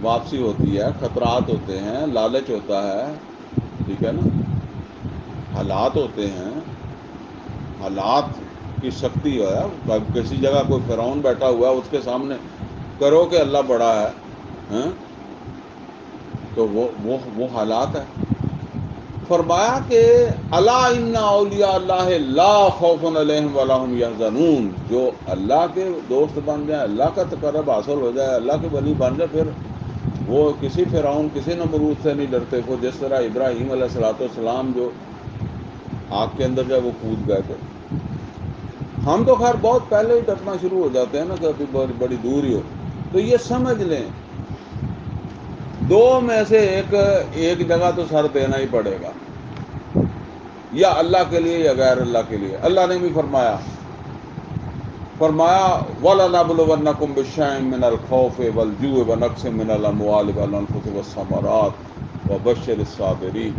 واپسی ہوتی ہے، خطرات ہوتے ہیں، لالچ ہوتا ہے، ٹھیک ہے نا، حالات ہوتے ہیں، حالات کی سختی ہے. کسی جگہ کوئی فرعون بیٹھا ہوا ہے، اس کے سامنے کرو کہ اللہ بڑا ہے، تو وہ حالات ہے. فرمایا کہ الا ان اولیاء اللہ لا خوف علیہم ولا هم یحزنون، جو اللہ کے دوست بن جائے، اللہ کا تقرب حاصل ہو جائے، اللہ کے ولی بن جائے، پھر وہ کسی فرعون، کسی نمرود سے نہیں ڈرتے. وہ جس طرح ابراہیم علیہ السلام جو آگ کے اندر جب وہ کود گئے تھے. ہم تو خیر بہت پہلے ہی ڈرنا شروع ہو جاتے ہیں نا، کہ ابھی بڑی دور ہی ہو. تو یہ سمجھ لیں دو میں سے ایک جگہ تو سر دینا ہی پڑے گا، یا اللہ کے لیے یا غیر اللہ کے لیے. اللہ نے بھی فرمایا وَلَنَبْلُوَنَّكُمْ بِشَيْءٍ مِّنَ الْخَوْفِ وَالْجُوعِ وَنَقْصٍ مِّنَ الْأَمْوَالِ وَالْأَنفُسِ وَالثَّمَرَاتِ وَبَشِّرِ الصَّابِرِينَ.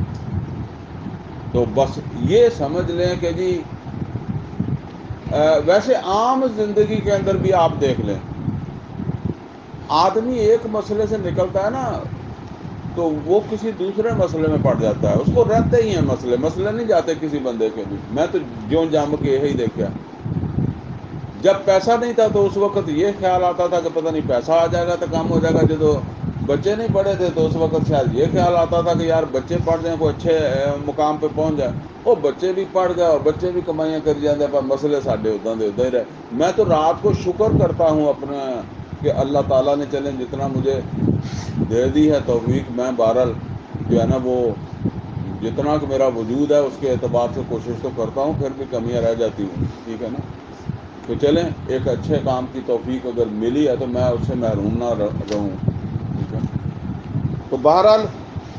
تو بس یہ سمجھ لیں کہ جی ویسے عام زندگی کے اندر بھی آپ دیکھ لیں آدمی ایک مسئلے سے نکلتا ہے نا تو وہ کسی دوسرے مسئلے میں پڑ جاتا ہے، اس کو رہتے ہی ہیں مسئلے نہیں جاتے کسی بندے کے بھی. میں تو جو جام کے یہی دیکھا، جب پیسہ نہیں تھا تو اس وقت یہ خیال آتا تھا کہ پتہ نہیں پیسہ آ جائے گا تو کام ہو جائے گا. جب بچے نہیں پڑھے تھے تو اس وقت شاید یہ خیال آتا تھا کہ یار بچے پڑھ جائیں، کوئی اچھے مقام پہ پہنچ جائے. وہ بچے بھی پڑھ گئے اور بچے بھی کمائیاں کر جاتے، پر مسئلے ساڈے ادھر دے ادھر ہی رہے. میں تو رات کو شکر کرتا ہوں اپنے کہ اللہ تعالیٰ نے چلیں جتنا مجھے دے دی ہے توفیق، میں بہرحال جو ہے نا وہ جتنا کہ میرا وجود ہے اس کے اعتبار سے کوشش تو کرتا ہوں، پھر بھی کمیاں رہ جاتی ہوں. ٹھیک ہے نا. تو چلیں ایک اچھے کام کی توفیق اگر ملی ہے تو میں اس سے محروم نہ رہوں. ٹھیک ہے. تو بہرحال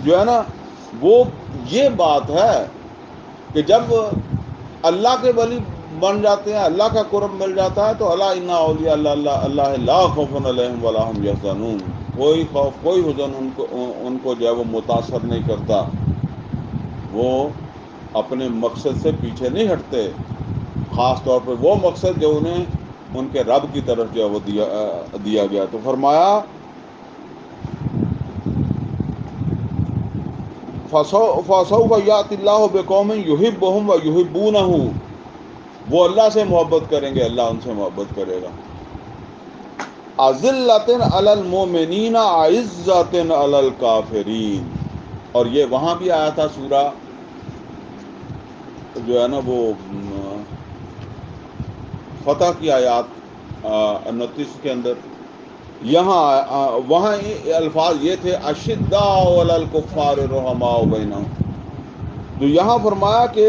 جو ہے نا وہ یہ بات ہے کہ جب اللہ کے ولی بن جاتے ہیں، اللہ کا قرب مل جاتا ہے تو الا ان اولیاء اللہ لا خوف علیہم ولا هم یحزنون. کوئی خوف کوئی حزن ان کو جو ہے وہ متاثر نہیں کرتا. وہ اپنے مقصد سے پیچھے نہیں ہٹتے، خاص طور پہ وہ مقصد جو انہیں ان کے رب کی طرف جو ہے وہ دیا گیا. تو فرمایا فَسَوْفَ يَأْتِ اللَّهُ بِقَوْمٍ يُحِبُّهُمْ وَيُحِبُّونَهُ. وہ اللہ سے محبت کریں گے، اللہ ان سے محبت کرے گا. أَذِلَّةٍ عَلَى الْمُؤْمِنِينَ أَعِزَّةٍ عَلَى الْكَافِرِينَ. اور یہ وہاں بھی آیا تھا سورہ جو ہے نا وہ فتح کی آیات 29 کے اندر. یہاں وہاں الفاظ یہ تھے اشداء علی الکفار رحماء بینہم. تو یہاں فرمایا کہ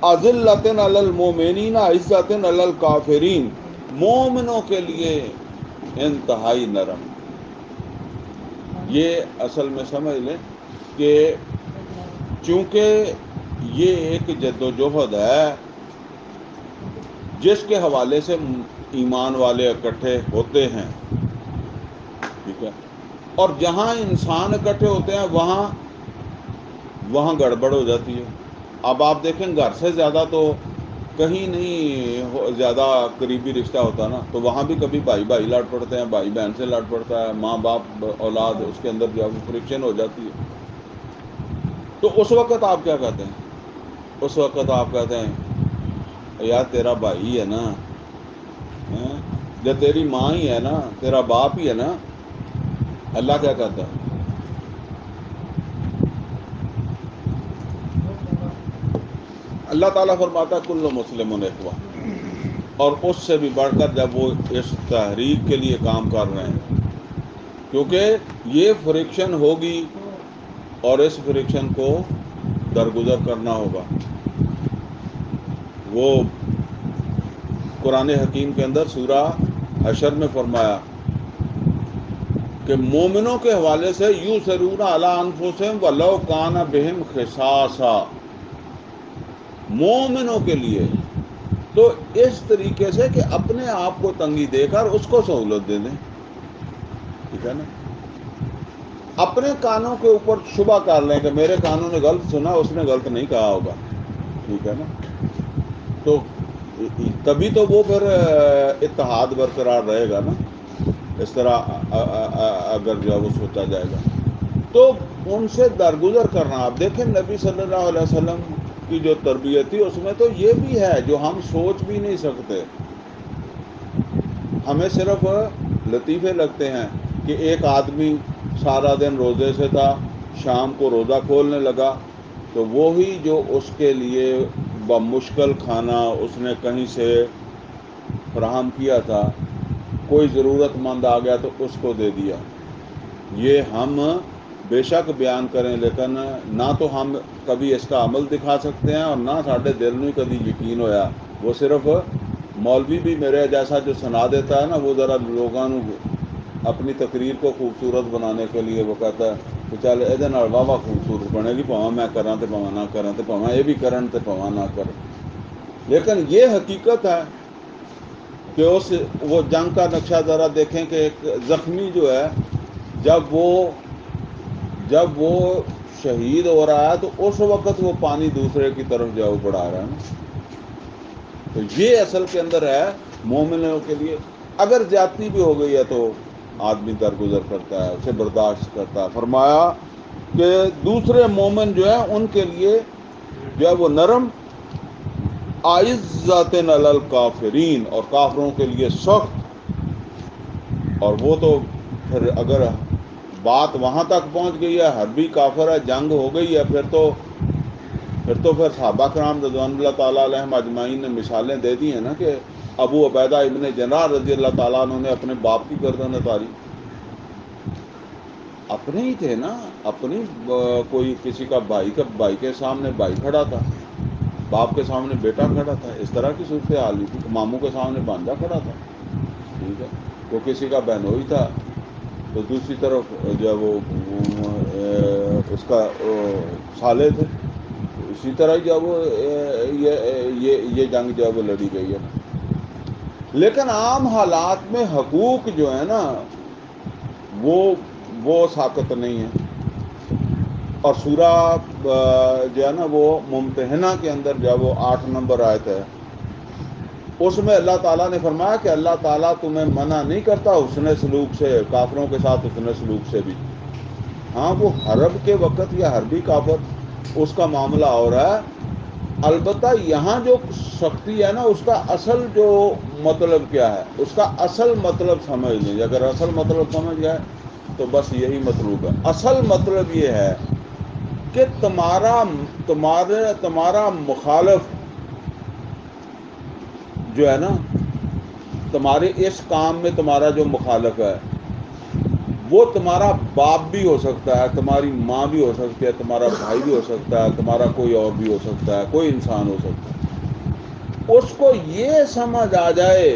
اذلۃ علی المؤمنین عزۃ علی الکافرین، مومنوں کے لیے انتہائی نرم. یہ اصل میں سمجھ لیں کہ چونکہ یہ ایک جد و جہد ہے جس کے حوالے سے ایمان والے اکٹھے ہوتے ہیں. ٹھیک ہے. اور جہاں انسان اکٹھے ہوتے ہیں وہاں گڑبڑ ہو جاتی ہے. اب آپ دیکھیں گھر سے زیادہ تو کہیں نہیں زیادہ قریبی رشتہ ہوتا نا، تو وہاں بھی کبھی بھائی بھائی لڑ پڑتے ہیں، بھائی بہن سے لڑ پڑتا ہے، ماں باپ اولاد، اس کے اندر جو ہے فرکشن ہو جاتی ہے. تو اس وقت آپ کیا کہتے ہیں؟ اس وقت آپ کہتے ہیں یار تیرا بھائی ہے نا، یا تیری ماں ہی ہے نا، تیرا باپ ہی ہے نا. اللہ کیا کہتا ہے؟ اللہ تعالیٰ فرماتا ہے کل مسلم اخوہ. اور اس سے بھی بڑھ کر جب وہ اس تحریک کے لیے کام کر رہے ہیں، کیونکہ یہ فریکشن ہوگی اور اس فریکشن کو درگزر کرنا ہوگا. وہ قرآن حکیم کے اندر سورہ حشر میں فرمایا کہ مومنوں کے حوالے سے یُؤْثِرُونَ عَلَىٰ أَنفُسِهِمْ وَلَوْ كَانَ بِهِمْ خِصَاصَةٌ. مومنوں کے لیے تو اس طریقے سے کہ اپنے آپ کو تنگی دے کر اس کو سہولت دے دیں. ٹھیک ہے نا. اپنے کانوں کے اوپر شبہ کر لیں کہ میرے کانوں نے غلط سنا، اس نے غلط نہیں کہا ہوگا. ٹھیک ہے نا. تو تبھی تو وہ پھر اتحاد برقرار رہے گا نا. اس طرح اگر جو ہے وہ سوچا جائے گا تو ان سے درگزر کرنا. آپ دیکھیں نبی صلی اللہ علیہ وسلم کی جو تربیت تھی اس میں تو یہ بھی ہے جو ہم سوچ بھی نہیں سکتے. ہمیں صرف لطیفے لگتے ہیں کہ ایک آدمی سارا دن روزے سے تھا، شام کو روزہ کھولنے لگا تو وہی جو اس کے لیے بمشکل کھانا اس نے کہیں سے فراہم کیا تھا، کوئی ضرورت مند آ گیا تو اس کو دے دیا. یہ ہم بے شک بیان کریں لیکن نہ تو ہم کبھی اس کا عمل دکھا سکتے ہیں اور نہ ساڈے دل میں کبھی یقین ہویا. وہ صرف مولوی بھی میرے جیسا جو سنا دیتا ہے نا، وہ ذرا لوگوں اپنی تقریر کو خوبصورت بنانے کے لیے وہ کہتا ہے کہ چل یہ واہ واہ خوبصورت بنے گی، پواں میں کراں تے پواں نہ کراں تے پواں یہ بھی کرن تے پواں نہ کرن. لیکن یہ حقیقت ہے کہ وہ جنگ کا نقشہ ذرا دیکھیں کہ ایک زخمی جو ہے جب وہ شہید ہو رہا ہے تو اس وقت وہ پانی دوسرے کی طرف جاؤ بڑھا رہا ہے نا. تو یہ اصل کے اندر ہے مومنوں کے لیے. اگر زیادتی بھی ہو گئی ہے تو آدمی درگزر کرتا ہے، اسے برداشت کرتا ہے. فرمایا کہ دوسرے مومن جو ہے ان کے لیے جو ہے وہ نرم، عزت علی الکافرین، اور کافروں کے لیے سخت. اور وہ تو پھر اگر بات وہاں تک پہنچ گئی ہے، حربی کافر ہے، جنگ ہو گئی ہے، پھر پھر صحابہ کرام رضوان اللہ تعالیٰ علیہم اجمعین نے مثالیں دے دی ہیں نا کہ ابو عبیدہ ابن جراح رضی اللہ تعالیٰ عنہ نے اپنے باپ کی گردن اتاری. اپنے ہی تھے نا، اپنی کوئی کسی کا بھائی کے سامنے بھائی کھڑا تھا، باپ کے سامنے بیٹا کھڑا تھا، اس طرح کی صورتحال تھی. ماموں کے سامنے بانجا کھڑا تھا، ٹھیک ہے. وہ کسی کا بہنوئی تھا، تو دوسری طرف جو ہے وہ اس کا سالے تھے. اسی طرح جو ہے وہ یہ جنگ جو ہے وہ لڑی گئی ہے. لیکن عام حالات میں حقوق جو ہے نا وہ ساقط نہیں ہے. اور سورہ جو ہے نا وہ ممتحنہ کے اندر جو ہے وہ 8 نمبر آیت ہے، اس میں اللہ تعالیٰ نے فرمایا کہ اللہ تعالیٰ تمہیں منع نہیں کرتا حسن سلوک سے، کافروں کے ساتھ حسن سلوک سے بھی. ہاں وہ حرب کے وقت یا حربی کافر اس کا معاملہ ہو رہا ہے. البتہ یہاں جو سختی ہے نا اس کا اصل جو مطلب کیا ہے، اس کا اصل مطلب سمجھ لیں. اگر اصل مطلب سمجھ گئے تو بس یہی مطلوب ہے. اصل مطلب یہ ہے کہ تمہارا مخالف جو ہے نا، تمہارے اس کام میں تمہارا جو مخالف ہے وہ تمہارا باپ بھی ہو سکتا ہے، تمہاری ماں بھی ہو سکتی ہے، تمہارا بھائی بھی ہو سکتا ہے، تمہارا کوئی اور بھی ہو سکتا ہے، کوئی انسان ہو سکتا ہے. اس کو یہ سمجھ آ جائے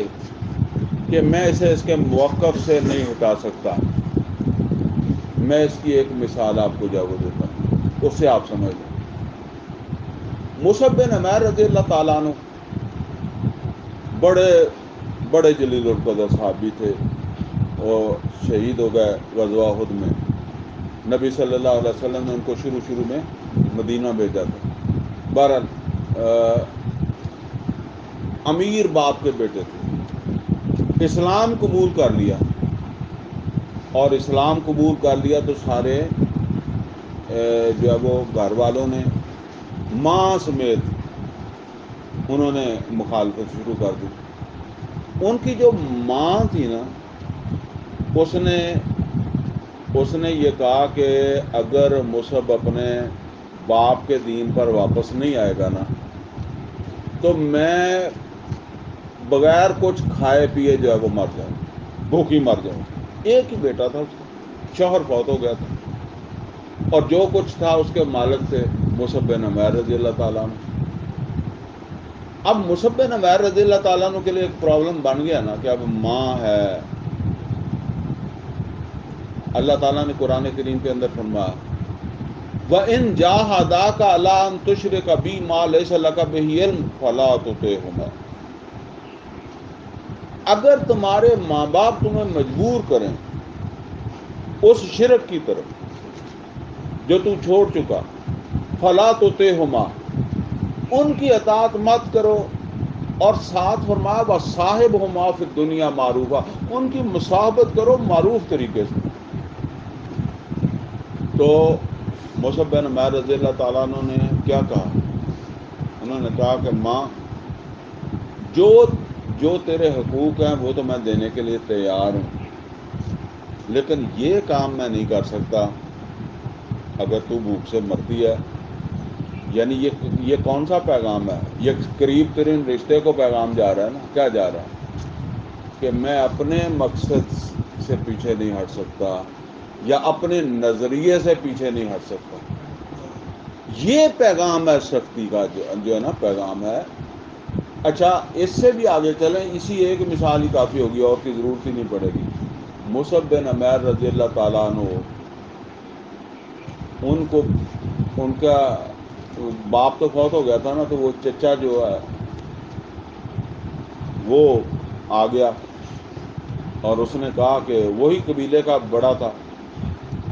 کہ میں اسے اس کے موقف سے نہیں ہٹا سکتا. میں اس کی ایک مثال آپ کو جا وہ دیتا ہوں، اس سے آپ سمجھ لیں. مصعب بن عمیر رضی اللہ تعالیٰ عنہ بڑے جلیل القدر صحابی تھے، اور شہید ہو گئے غزوہ احد میں. نبی صلی اللہ علیہ وسلم نے ان کو شروع میں مدینہ بھیجا تھا. بہرحال امیر باپ کے بیٹے تھے، اسلام قبول کر لیا. اور اسلام قبول کر لیا تو سارے جو ہے وہ گھر والوں نے ماں سمیت انہوں نے مخالفت شروع کر دی. ان کی جو ماں تھی نا اس نے یہ کہا کہ اگر مصعب اپنے باپ کے دین پر واپس نہیں آئے گا نا تو میں بغیر کچھ کھائے پیے جو ہے وہ مر جاؤں، بھوکی مر جاؤں. ایک ہی بیٹا تھا اس کا، شوہر فوت ہو گیا تھا، اور جو کچھ تھا اس کے مالک تھے مصعب بن عمیر رضی اللہ تعالیٰ عنہ. اب مصعب بن عمیر رضی اللہ تعالیٰ عنہ کے لیے ایک پرابلم بن گیا نا کہ اب ماں ہے. اللہ تعالیٰ نے قرآن کریم کے اندر فرمایا وَإِن جَاهَدَاكَ عَلَىٰ أَن تُشْرِكَ بِي مَا لَيْسَ لَكَ بِهِ عِلْمٌ فَلَا تُطِعْهُمَا. اگر تمہارے ماں باپ تمہیں مجبور کریں اس شرک کی طرف جو تو چھوڑ چکا، فَلَا تُطِعْهُمَا، ان کی اطاعت مت کرو. اور ساتھ فرمایا وَصَاحِبْهُمَا فِي الدُّنْيَا مَعْرُوفًا، ان کی مصاحبت کرو معروف طریقے سے. تو مصعب بن عمیر رضی اللہ تعالیٰ عنہ نے کیا کہا؟ انہوں نے کہا کہ ماں جو تیرے حقوق ہیں وہ تو میں دینے کے لیے تیار ہوں، لیکن یہ کام میں نہیں کر سکتا اگر تو بھوک سے مرتی ہے. یعنی یہ کون سا پیغام ہے؟ یہ قریب ترین رشتے کو پیغام جا رہا ہے نا. کیا جا رہا ہے کہ میں اپنے مقصد سے پیچھے نہیں ہٹ سکتا یا اپنے نظریے سے پیچھے نہیں ہٹ سکتا. یہ پیغام ہے سختی کا جو ہے نا پیغام ہے. اچھا اس سے بھی آگے چلیں، اسی ایک مثال ہی کافی ہوگی، اور کی ضرورت ہی نہیں پڑے گی. مصعب بن عمیر رضی اللہ تعالیٰ عنہ ان کا باپ تو فوت ہو گیا تھا نا، تو وہ چچا جو ہے وہ آ گیا اور اس نے کہا کہ وہی قبیلے کا بڑا تھا.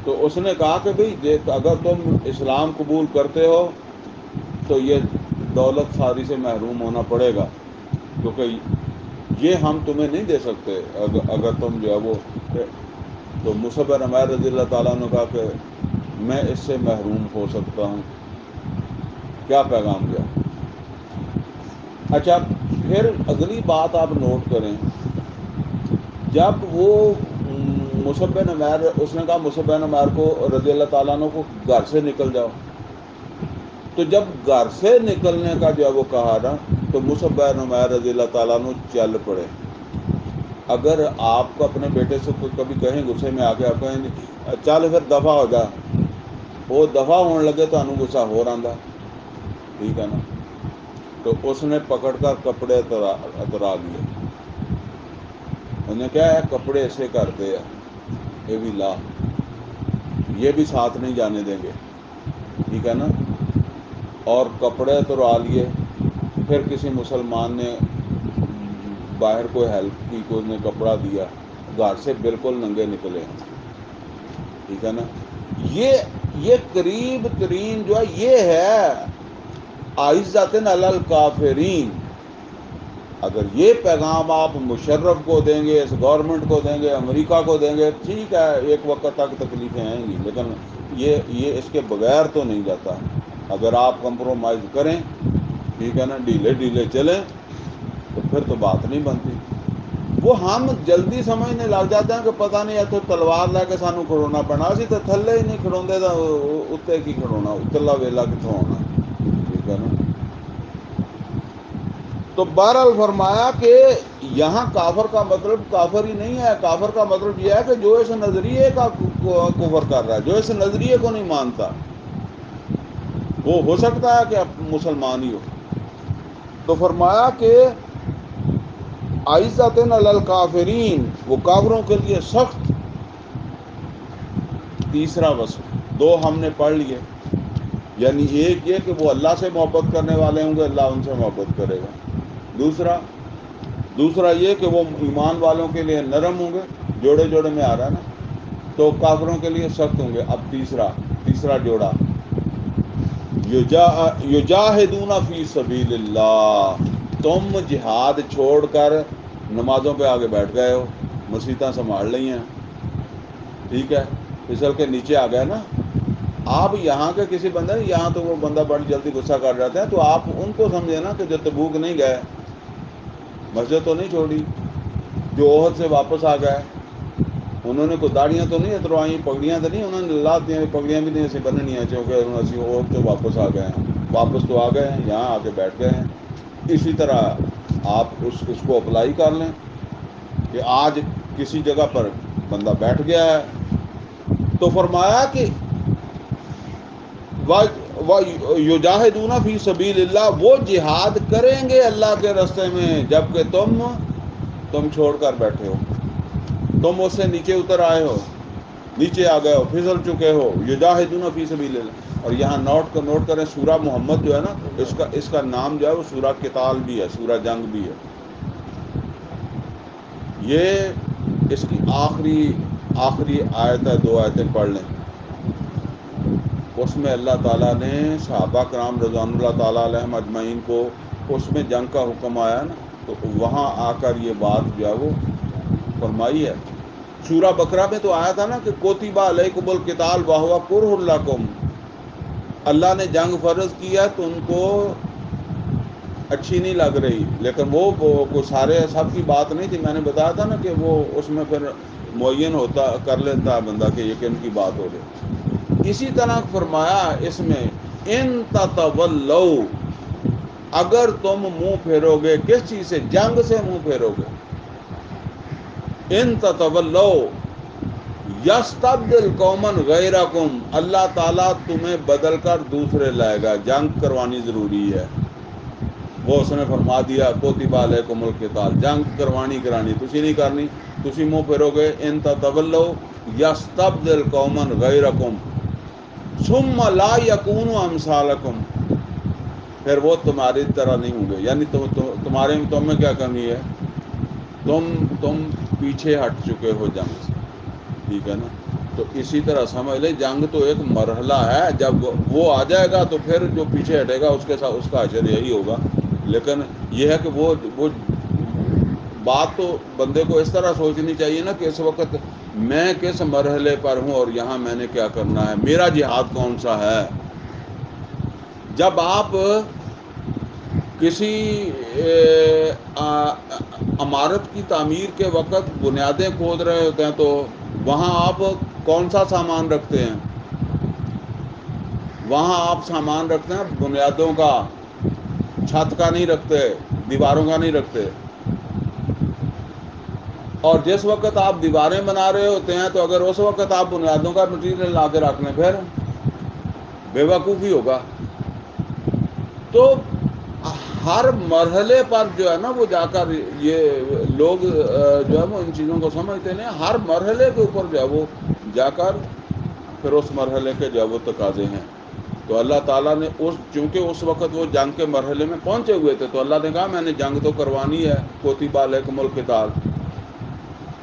تو اس نے کہا کہ بھئی اگر تم اسلام قبول کرتے ہو تو یہ دولت ساری سے محروم ہونا پڑے گا، کیونکہ یہ ہم تمہیں نہیں دے سکتے اگر تم جو ہے وہ تو مصعب بن عمیر رضی اللہ تعالیٰ نے کہا کہ میں اس سے محروم ہو سکتا ہوں. کیا پیغام دیا؟ اچھا پھر اگلی بات آپ نوٹ کریں، جب وہ مصعب بن عمیر، اس نے کہا مصعب بن عمیر کو رضی اللہ تعالیٰ عنہ کو گھر سے نکل جاؤ. تو جب گھر سے نکلنے کا جو ہے وہ کہا نا، تو مصعب بن عمیر رضی اللہ تعالیٰ عنہ چل پڑے. اگر آپ کو اپنے بیٹے سے کوئی کبھی کہیں غصے میں آ کے آپ کہیں چل پھر دفع ہو جا، وہ دفع ہونے لگے تو انہوں غصہ ہو رہا، ٹھیک ہے نا. تو اس نے پکڑ کر کپڑے اترا لیے. انہیں کیا ہے، کپڑے ایسے کرتے ہیں یہ بھی لا، یہ بھی ساتھ نہیں جانے دیں گے، ٹھیک ہے نا. اور کپڑے اتروا لیے. پھر کسی مسلمان نے باہر کوئی ہیلپ کی، کوئی نے کپڑا دیا، گھر سے بالکل ننگے نکلے ہیں، ٹھیک ہے نا. یہ قریب ترین جو ہے یہ ہے عزت علی الکافرین. اگر یہ پیغام آپ مشرف کو دیں گے، اس گورنمنٹ کو دیں گے، امریکہ کو دیں گے، ٹھیک ہے ایک وقت تک تکلیفیں آئیں گی، لیکن یہ اس کے بغیر تو نہیں جاتا. اگر آپ کمپرومائز کریں، ٹھیک ہے نا، ڈھیلے چلیں، تو پھر تو بات نہیں بنتی. وہ ہم جلدی سمجھنے لگ جاتے ہیں کہ پتہ نہیں اتوں تلوار لے کے سانوں کھڑونا پینا، اسی تو تھلے ہی نہیں کھڑوندے تو اتنے کی کھڑونا، اتلا ویلا کتوں ہونا، ٹھیک ہے نا. تو بہرحال فرمایا کہ یہاں کافر کا مطلب کافر ہی نہیں ہے. کافر کا مطلب یہ ہے کہ جو اس نظریے کا کفر کر رہا ہے، جو اس نظریے کو نہیں مانتا. وہ ہو سکتا ہے کہ اب مسلمان ہی ہو. تو فرمایا کہ عزت علی الکافرین، وہ کافروں کے لیے سخت. تیسرا وصف، دو ہم نے پڑھ لیے، یعنی ایک یہ کہ وہ اللہ سے محبت کرنے والے ہوں گے، اللہ ان سے محبت کرے گا. دوسرا یہ کہ وہ ایمان والوں کے لیے نرم ہوں گے، جوڑے جوڑے میں آ رہا ہے نا، تو کافروں کے لیے سخت ہوں گے. اب تیسرا جوڑا، یجاہدون فی سبیل اللہ. تم جہاد چھوڑ کر نمازوں پہ آگے بیٹھ گئے ہو، مسیتیں سنبھال لی ہیں، ٹھیک ہے، پھسل کے نیچے آ گئے نا. آپ یہاں کے کسی بندے، یہاں تو وہ بندہ بڑی جلدی غصہ کر جاتے ہیں، تو آپ ان کو سمجھے نا کہ جو تبوک نہیں گئے، مسجد تو نہیں چھوڑی، جو عہد سے واپس آ گئے، انہوں نے کوئی داڑیاں تو نہیں اتروائیں، پگڑیاں تو نہیں انہوں نے لا دیا، پگڑیاں بھی نہیں ایسی بننی ہیں چونکہ اسی عہد سے واپس آ گئے ہیں. واپس تو آ گئے ہیں، یہاں آ کے بیٹھ گئے ہیں. اسی طرح آپ اس کو اپلائی کر لیں کہ آج کسی جگہ پر بندہ بیٹھ گیا ہے، تو فرمایا کہ یجاہدون فی سبیل اللہ، وہ جہاد کریں گے اللہ کے راستے میں جبکہ تم چھوڑ کر بیٹھے ہو، تم اس سے نیچے اتر آئے ہو، نیچے آ گئے ہو، پھسل چکے ہو. یجاہدون فی سبیل اللہ. اور یہاں نوٹ کریں، سورہ محمد جو ہے نا، اس کا نام جو ہے وہ سورہ قتال بھی ہے، سورہ جنگ بھی ہے. یہ اس کی آخری آیت ہے، 2 آیتیں پڑھ لیں. اس میں اللہ تعالیٰ نے صحابہ کرام رضوان اللہ تعالیٰ علیہم اجمعین کو اس میں جنگ کا حکم آیا نا، تو وہاں آ کر یہ بات جو ہے وہ فرمائی ہے. سورہ بقرہ میں تو آیا تھا نا کہ کوتیبہ علیکم القتال وہو کرہ لکم. اللہ نے جنگ فرض کیا تو ان کو اچھی نہیں لگ رہی، لیکن وہ سارے سب کی بات نہیں تھی. میں نے بتایا تھا نا کہ وہ اس میں پھر معین کر لیتا ہے بندہ کہ یہ کن کی بات ہو رہی. اسی طرح فرمایا اس میں ان تتولوا، اگر تم منہ پھیرو گے، کس چیز سے؟ جنگ سے منہ پھیرو گے. ان تتولوا یستبدل قوما غیرکم، اللہ تعالیٰ تمہیں بدل کر دوسرے لائے گا. جنگ کروانی ضروری ہے. وہ اس نے فرما دیا کوتبہ علیکم القتال، جنگ کرانی تسی نہیں کرنی، تسی منہ پھیرو گے. ان تتولوا یستبدل قوما غیرکم ثم لا یکونوا امثالکم، پھر وہ تمہاری طرح نہیں ہوں گے. یعنی تم میں کیا کمی ہے؟ تم پیچھے ہٹ چکے ہو جنگ سے، ٹھیک ہے نا. تو اسی طرح سمجھ لیں جنگ تو ایک مرحلہ ہے، جب وہ آ جائے گا تو پھر جو پیچھے ہٹے گا اس کے ساتھ اس کا اجر یہی ہوگا. لیکن یہ ہے کہ وہ بات تو بندے کو اس طرح سوچنی چاہیے نا کہ اس وقت میں کس مرحلے پر ہوں اور یہاں میں نے کیا کرنا ہے، میرا جہاد کون سا ہے۔ جب آپ کسی عمارت کی تعمیر کے وقت بنیادیں کھود رہے ہوتے ہیں تو وہاں آپ کون سا سامان رکھتے ہیں؟ وہاں آپ سامان رکھتے ہیں بنیادوں کا، چھت کا نہیں رکھتے، دیواروں کا نہیں رکھتے۔ اور جس وقت آپ دیواریں بنا رہے ہوتے ہیں تو اگر اس وقت آپ بنیادوں کا مٹیریل لا کے رکھ لیں پھر بے وقوفی ہوگا۔ تو ہر مرحلے پر جو ہے نا وہ جا کر یہ لوگ جو ہے وہ ان چیزوں کو سمجھتے نہیں، ہر مرحلے کے اوپر جو ہے وہ جا کر پھر اس مرحلے کے جو ہے وہ تقاضے ہیں۔ تو اللہ تعالیٰ نے چونکہ اس وقت وہ جنگ کے مرحلے میں پہنچے ہوئے تھے تو اللہ نے کہا میں نے جنگ تو کروانی ہے، کوتیب علیکم القتال۔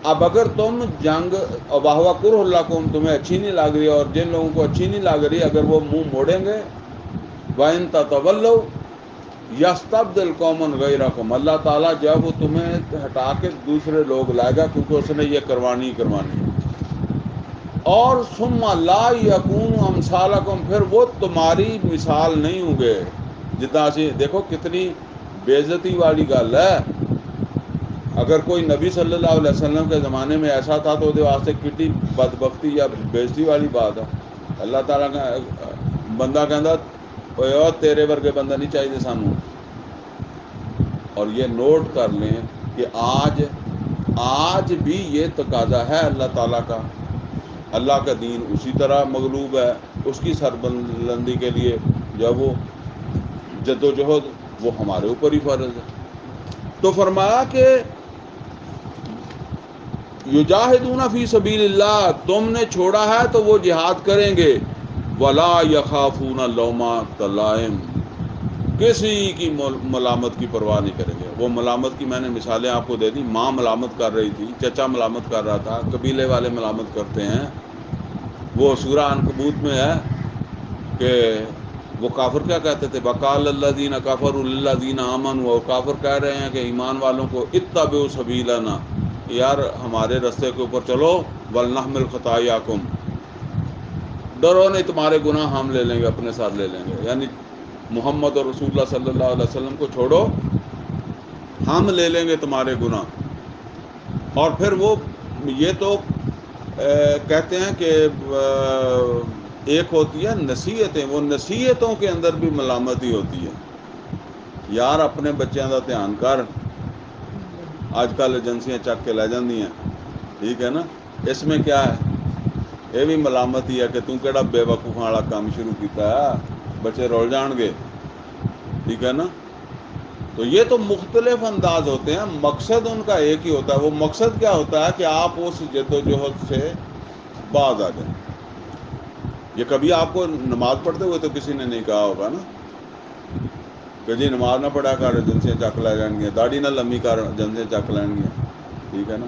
اب اگر تم جنگ واہ کرہ لکم تمہیں اچھی نہیں لگ رہی اور جن لوگوں کو اچھی نہیں لگ رہی اگر وہ منہ موڑیں گے وَإِن تَتَوَلَّوْا يَسْتَبْدِلْ قَوْمًا غَيْرَكُمْ، اللہ تعالیٰ جب وہ تمہیں ہٹا کے دوسرے لوگ لائے گا کیونکہ اس نے یہ کروانی کروانی۔ اور ثُمَّ لَا يَكُونُوا أَمْثَالَكُمْ، پھر وہ تمہاری مثال نہیں ہوں گے۔ جتنا دیکھو کتنی بے عزتی والی گل ہے۔ اگر کوئی نبی صلی اللہ علیہ وسلم کے زمانے میں ایسا تھا تو وہ واسطے کتنی بدبختی یا بے عزتی والی بات ہے۔ اللہ تعالیٰ کا بندہ کہندا اوے تیرے ورگے بندہ نہیں چاہیے سانوں۔ اور یہ نوٹ کر لیں کہ آج بھی یہ تقاضا ہے اللہ تعالیٰ کا۔ اللہ کا دین اسی طرح مغلوب ہے، اس کی سربلندی کے لیے جب وہ جد و جہد وہ ہمارے اوپر ہی فرض ہے۔ تو فرمایا کہ یجاہدون فی سبیل اللہ، تم نے چھوڑا ہے تو وہ جہاد کریں گے، ولا یخافون لومۃ لائم، کسی کی ملامت کی پرواہ نہیں کریں گے۔ وہ ملامت کی میں نے مثالیں آپ کو دے دی، ماں ملامت کر رہی تھی، چچا ملامت کر رہا تھا، قبیلے والے ملامت کرتے ہیں۔ وہ سورہ عنکبوت میں ہے کہ وہ کافر کیا کہتے تھے، وقال الذین کفروا للذین آمنوا، وہ کافر کہہ رہے ہیں کہ ایمان والوں کو اتبعوا سبیلنا، یار ہمارے رستے کے اوپر چلو، ولنحمل خطایاکم، ڈرو نہیں تمہارے گناہ ہم لے لیں گے، اپنے ساتھ لے لیں گے۔ یعنی محمد اور رسول اللہ صلی اللہ علیہ وسلم کو چھوڑو، ہم لے لیں گے تمہارے گناہ۔ اور پھر وہ یہ تو کہتے ہیں کہ ایک ہوتی ہے نصیحتیں، وہ نصیحتوں کے اندر بھی ملامتی ہوتی ہے۔ یار اپنے بچوں کا دھیان کر، آج کل ایجنسیاں چک کے لے جاندی ہیں، ٹھیک ہے نا، اس میں کیا ہے، یہ بھی ملامت ہی ہے کہ تم کیڑا بے وقوفاں والا کام شروع کیتا ہے، بچے رول جان گے، ٹھیک ہے نا۔ تو یہ تو مختلف انداز ہوتے ہیں، مقصد ان کا ایک ہی ہوتا ہے۔ وہ مقصد کیا ہوتا ہے کہ آپ اس جد و جہد سے باز آ جائیں۔ یہ کبھی آپ کو نماز پڑھتے ہوئے تو کسی نے نہیں کہا ہوگا نا کہ جی نماز نہ پڑھا کر ایجنسیاں چک لے جان گیا، داڑھی نہ لمبی کر ایجنسیاں چک لین گیا، ٹھیک ہے نا۔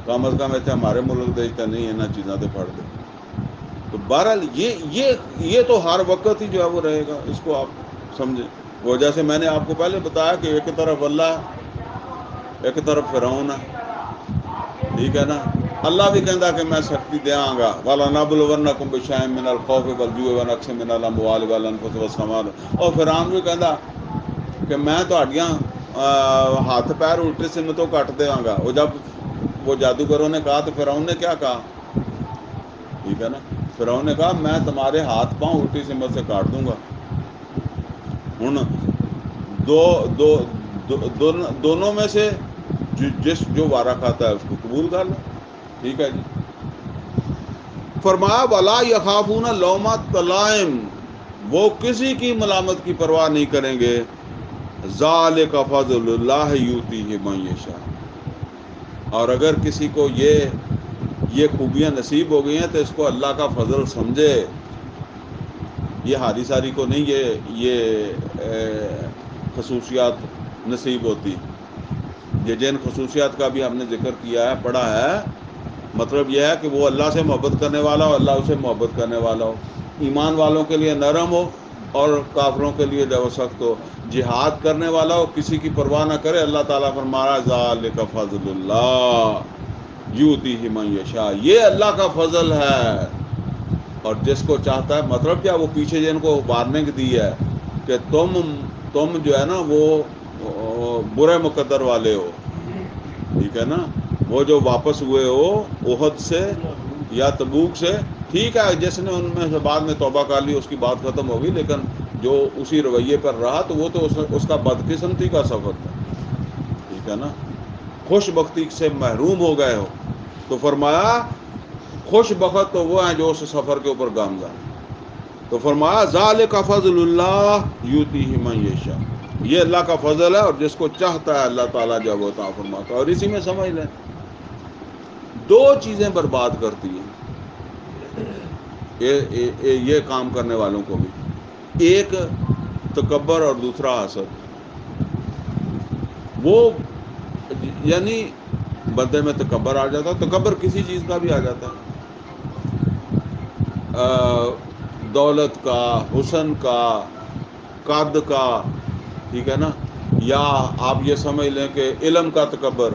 کم از کم اتنے ہمارے ملک دیکھتا نہیں یہاں چیزاں تو پڑ دے۔ تو بہرحال یہ تو ہر وقت ہی جو ہے وہ رہے گا، اس کو آپ سمجھیں۔ وہ جیسے میں نے آپ کو پہلے بتایا کہ ایک طرف اللہ ایک طرف فرعون ہے، ٹھیک ہے نا۔ اللہ بھی کہندا کہ میں سختی دیاں گا، وَلَنَبْلُوَنَّكُمْ بِشَيْءٍ مِّنَ الْخَوْفِ وَالْجُوعِ وَنَقْصٍ مِّنَ الْأَمْوَالِ وَالْأَنفُسِ وَالثَّمَرَاتِ۔ اور فرعون بھی کہندا کہ میں تہاڈیاں ہاتھ پیر الٹی سنتوں کٹ دیاں گا۔ وہ جب وہ جادوگروں نے کہا تو فرعون نے کیا کہا، ٹھیک ہے نا، فرعون نے کہا میں تمہارے ہاتھ پاؤں الٹی سمت سے کاٹ دوں گا۔ ہن دونوں میں سے جو وعدہ کھاتا ہے اس کو قبول کر لو، ٹھیک ہے جی۔ فرمایا وَلَا يَخَافُونَ لَوْمَةَ لَائِمٍ، وہ کسی کی ملامت کی پرواہ نہیں کریں گے۔ ذَلِكَ فَضْلُ اللَّهِ يُؤْتِيهِ مَن يَشَاءُ، اور اگر کسی کو یہ خوبیاں نصیب ہو گئی ہیں تو اس کو اللہ کا فضل سمجھے، یہ ہاری ساری کو نہیں یہ خصوصیات نصیب ہوتی۔ یہ جن خصوصیات کا بھی ہم نے ذکر کیا ہے، پڑھا ہے، مطلب یہ ہے کہ وہ اللہ سے محبت کرنے والا ہو، اللہ اسے محبت کرنے والا ہو، ایمان والوں کے لیے نرم ہو اور کافروں کے لیے جو سخت ہو، جہاد کرنے والا ہو، کسی کی پرواہ نہ کرے۔ اللہ تعالیٰ فرما رہا ہے ذالک فضل اللہ، یؤتیہ من یشاء، یہ اللہ کا فضل ہے، اور جس کو چاہتا ہے، مطلب کیا، وہ پیچھے جن کو وارننگ دی ہے کہ تم جو ہے نا وہ برے مقدر والے ہو، ٹھیک ہے نا، وہ جو واپس ہوئے ہو احد سے یا تبوک سے، ٹھیک ہے، جس نے ان میں سے بعد میں توبہ کر لی اس کی بات ختم ہوگی، لیکن جو اسی رویے پر رہا تو وہ تو اس کا بدقسمتی کا سفر تھا، ٹھیک ہے نا، خوش بختی سے محروم ہو گئے ہو، تو فرمایا خوش بخت تو وہ ہیں جو اس سفر کے اوپر گامزن، تو فرمایا ذالک فضل اللہ یؤتیہ من یشاء، یہ اللہ کا فضل ہے، اور جس کو چاہتا ہے اللہ تعالیٰ جو وہ عطا فرماتا ہے، اور اسی میں سمجھ لیں دو چیزیں برباد کرتی ہیں یہ کام کرنے والوں کو بھی، ایک تکبر اور دوسرا حسد، وہ یعنی بندے میں تکبر آ جاتا ہے، تکبر کسی چیز کا بھی آ جاتا ہے، دولت کا، حسن کا، قد کا، ٹھیک ہے نا، یا آپ یہ سمجھ لیں کہ علم کا تکبر،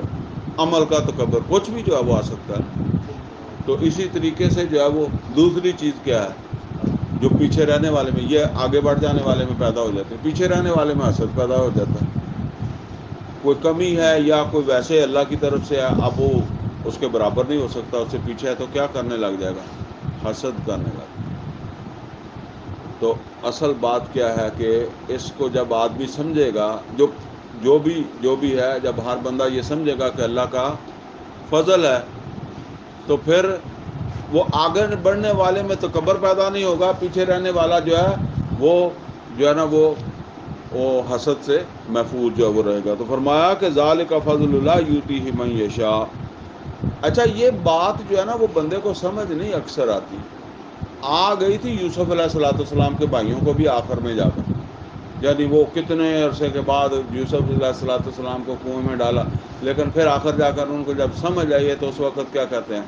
عمل کا تکبر، کچھ بھی جو ہے وہ آ سکتا ہے، تو اسی طریقے سے جو ہے وہ دوسری چیز کیا ہے جو پیچھے رہنے والے میں، یہ آگے بڑھ جانے والے میں پیدا ہو جاتے ہیں، پیچھے رہنے والے میں حسد پیدا ہو جاتا ہے، کوئی کمی ہے یا کوئی ویسے اللہ کی طرف سے ہے، اب وہ اس کے برابر نہیں ہو سکتا، اس سے پیچھے ہے تو کیا کرنے لگ جائے گا، حسد کرنے لگ جائے گا۔ تو اصل بات کیا ہے کہ اس کو جب آدمی سمجھے گا، جو بھی ہے، جب ہر بندہ یہ سمجھے گا کہ اللہ کا فضل ہے، تو پھر وہ آگے بڑھنے والے میں تکبر پیدا نہیں ہوگا، پیچھے رہنے والا جو ہے وہ جو ہے نا وہ حسد سے محفوظ جو ہے وہ رہے گا۔ تو فرمایا کہ ذالک فضل اللہ یؤتیہ من یشاء۔ اچھا، یہ بات جو ہے نا وہ بندے کو سمجھ نہیں اکثر آتی، آ گئی تھی یوسف علیہ السلام کے بھائیوں کو بھی آخر میں جا کر، یعنی وہ کتنے عرصے کے بعد یوسف علیہ السلام کو کنویں میں ڈالا، لیکن پھر آخر جا کر ان کو جب سمجھ آئی ہے تو اس وقت کیا کہتے ہیں،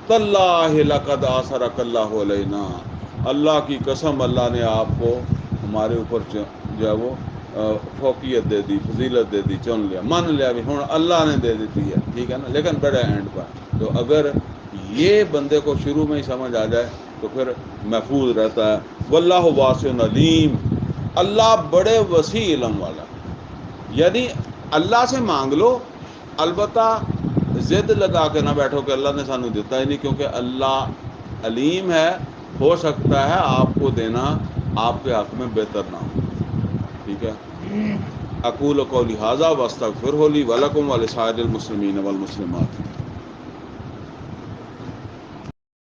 تاللہ لقد آثرک اللہ علینا، اللہ کی قسم اللہ نے آپ کو ہمارے اوپر جو ہے وہ فوقیت دے دی، فضیلت دے دی، چن لیا، مان لیا بھی، ہوں اللہ نے دے دیتی ہے، ٹھیک ہے نا، لیکن بڑے اینڈ پر، تو اگر یہ بندے کو شروع میں ہی سمجھ آ جائے تو پھر محفوظ رہتا ہے۔ واللہ واسع علیم، اللہ بڑے وسیع علم والا، یعنی اللہ سے مانگ لو، البتہ ضد لگا کے نہ بیٹھو کہ اللہ نے سانو دیتا ہی نہیں، کیونکہ اللہ علیم ہے، ہو سکتا ہے آپ کو دینا آپ کے حق میں بہتر نہ ہو، ٹھیک ہے۔ اقول قولی ھذا واستغفرہ لی ولکم ولسائر المسلمین والمسلمات۔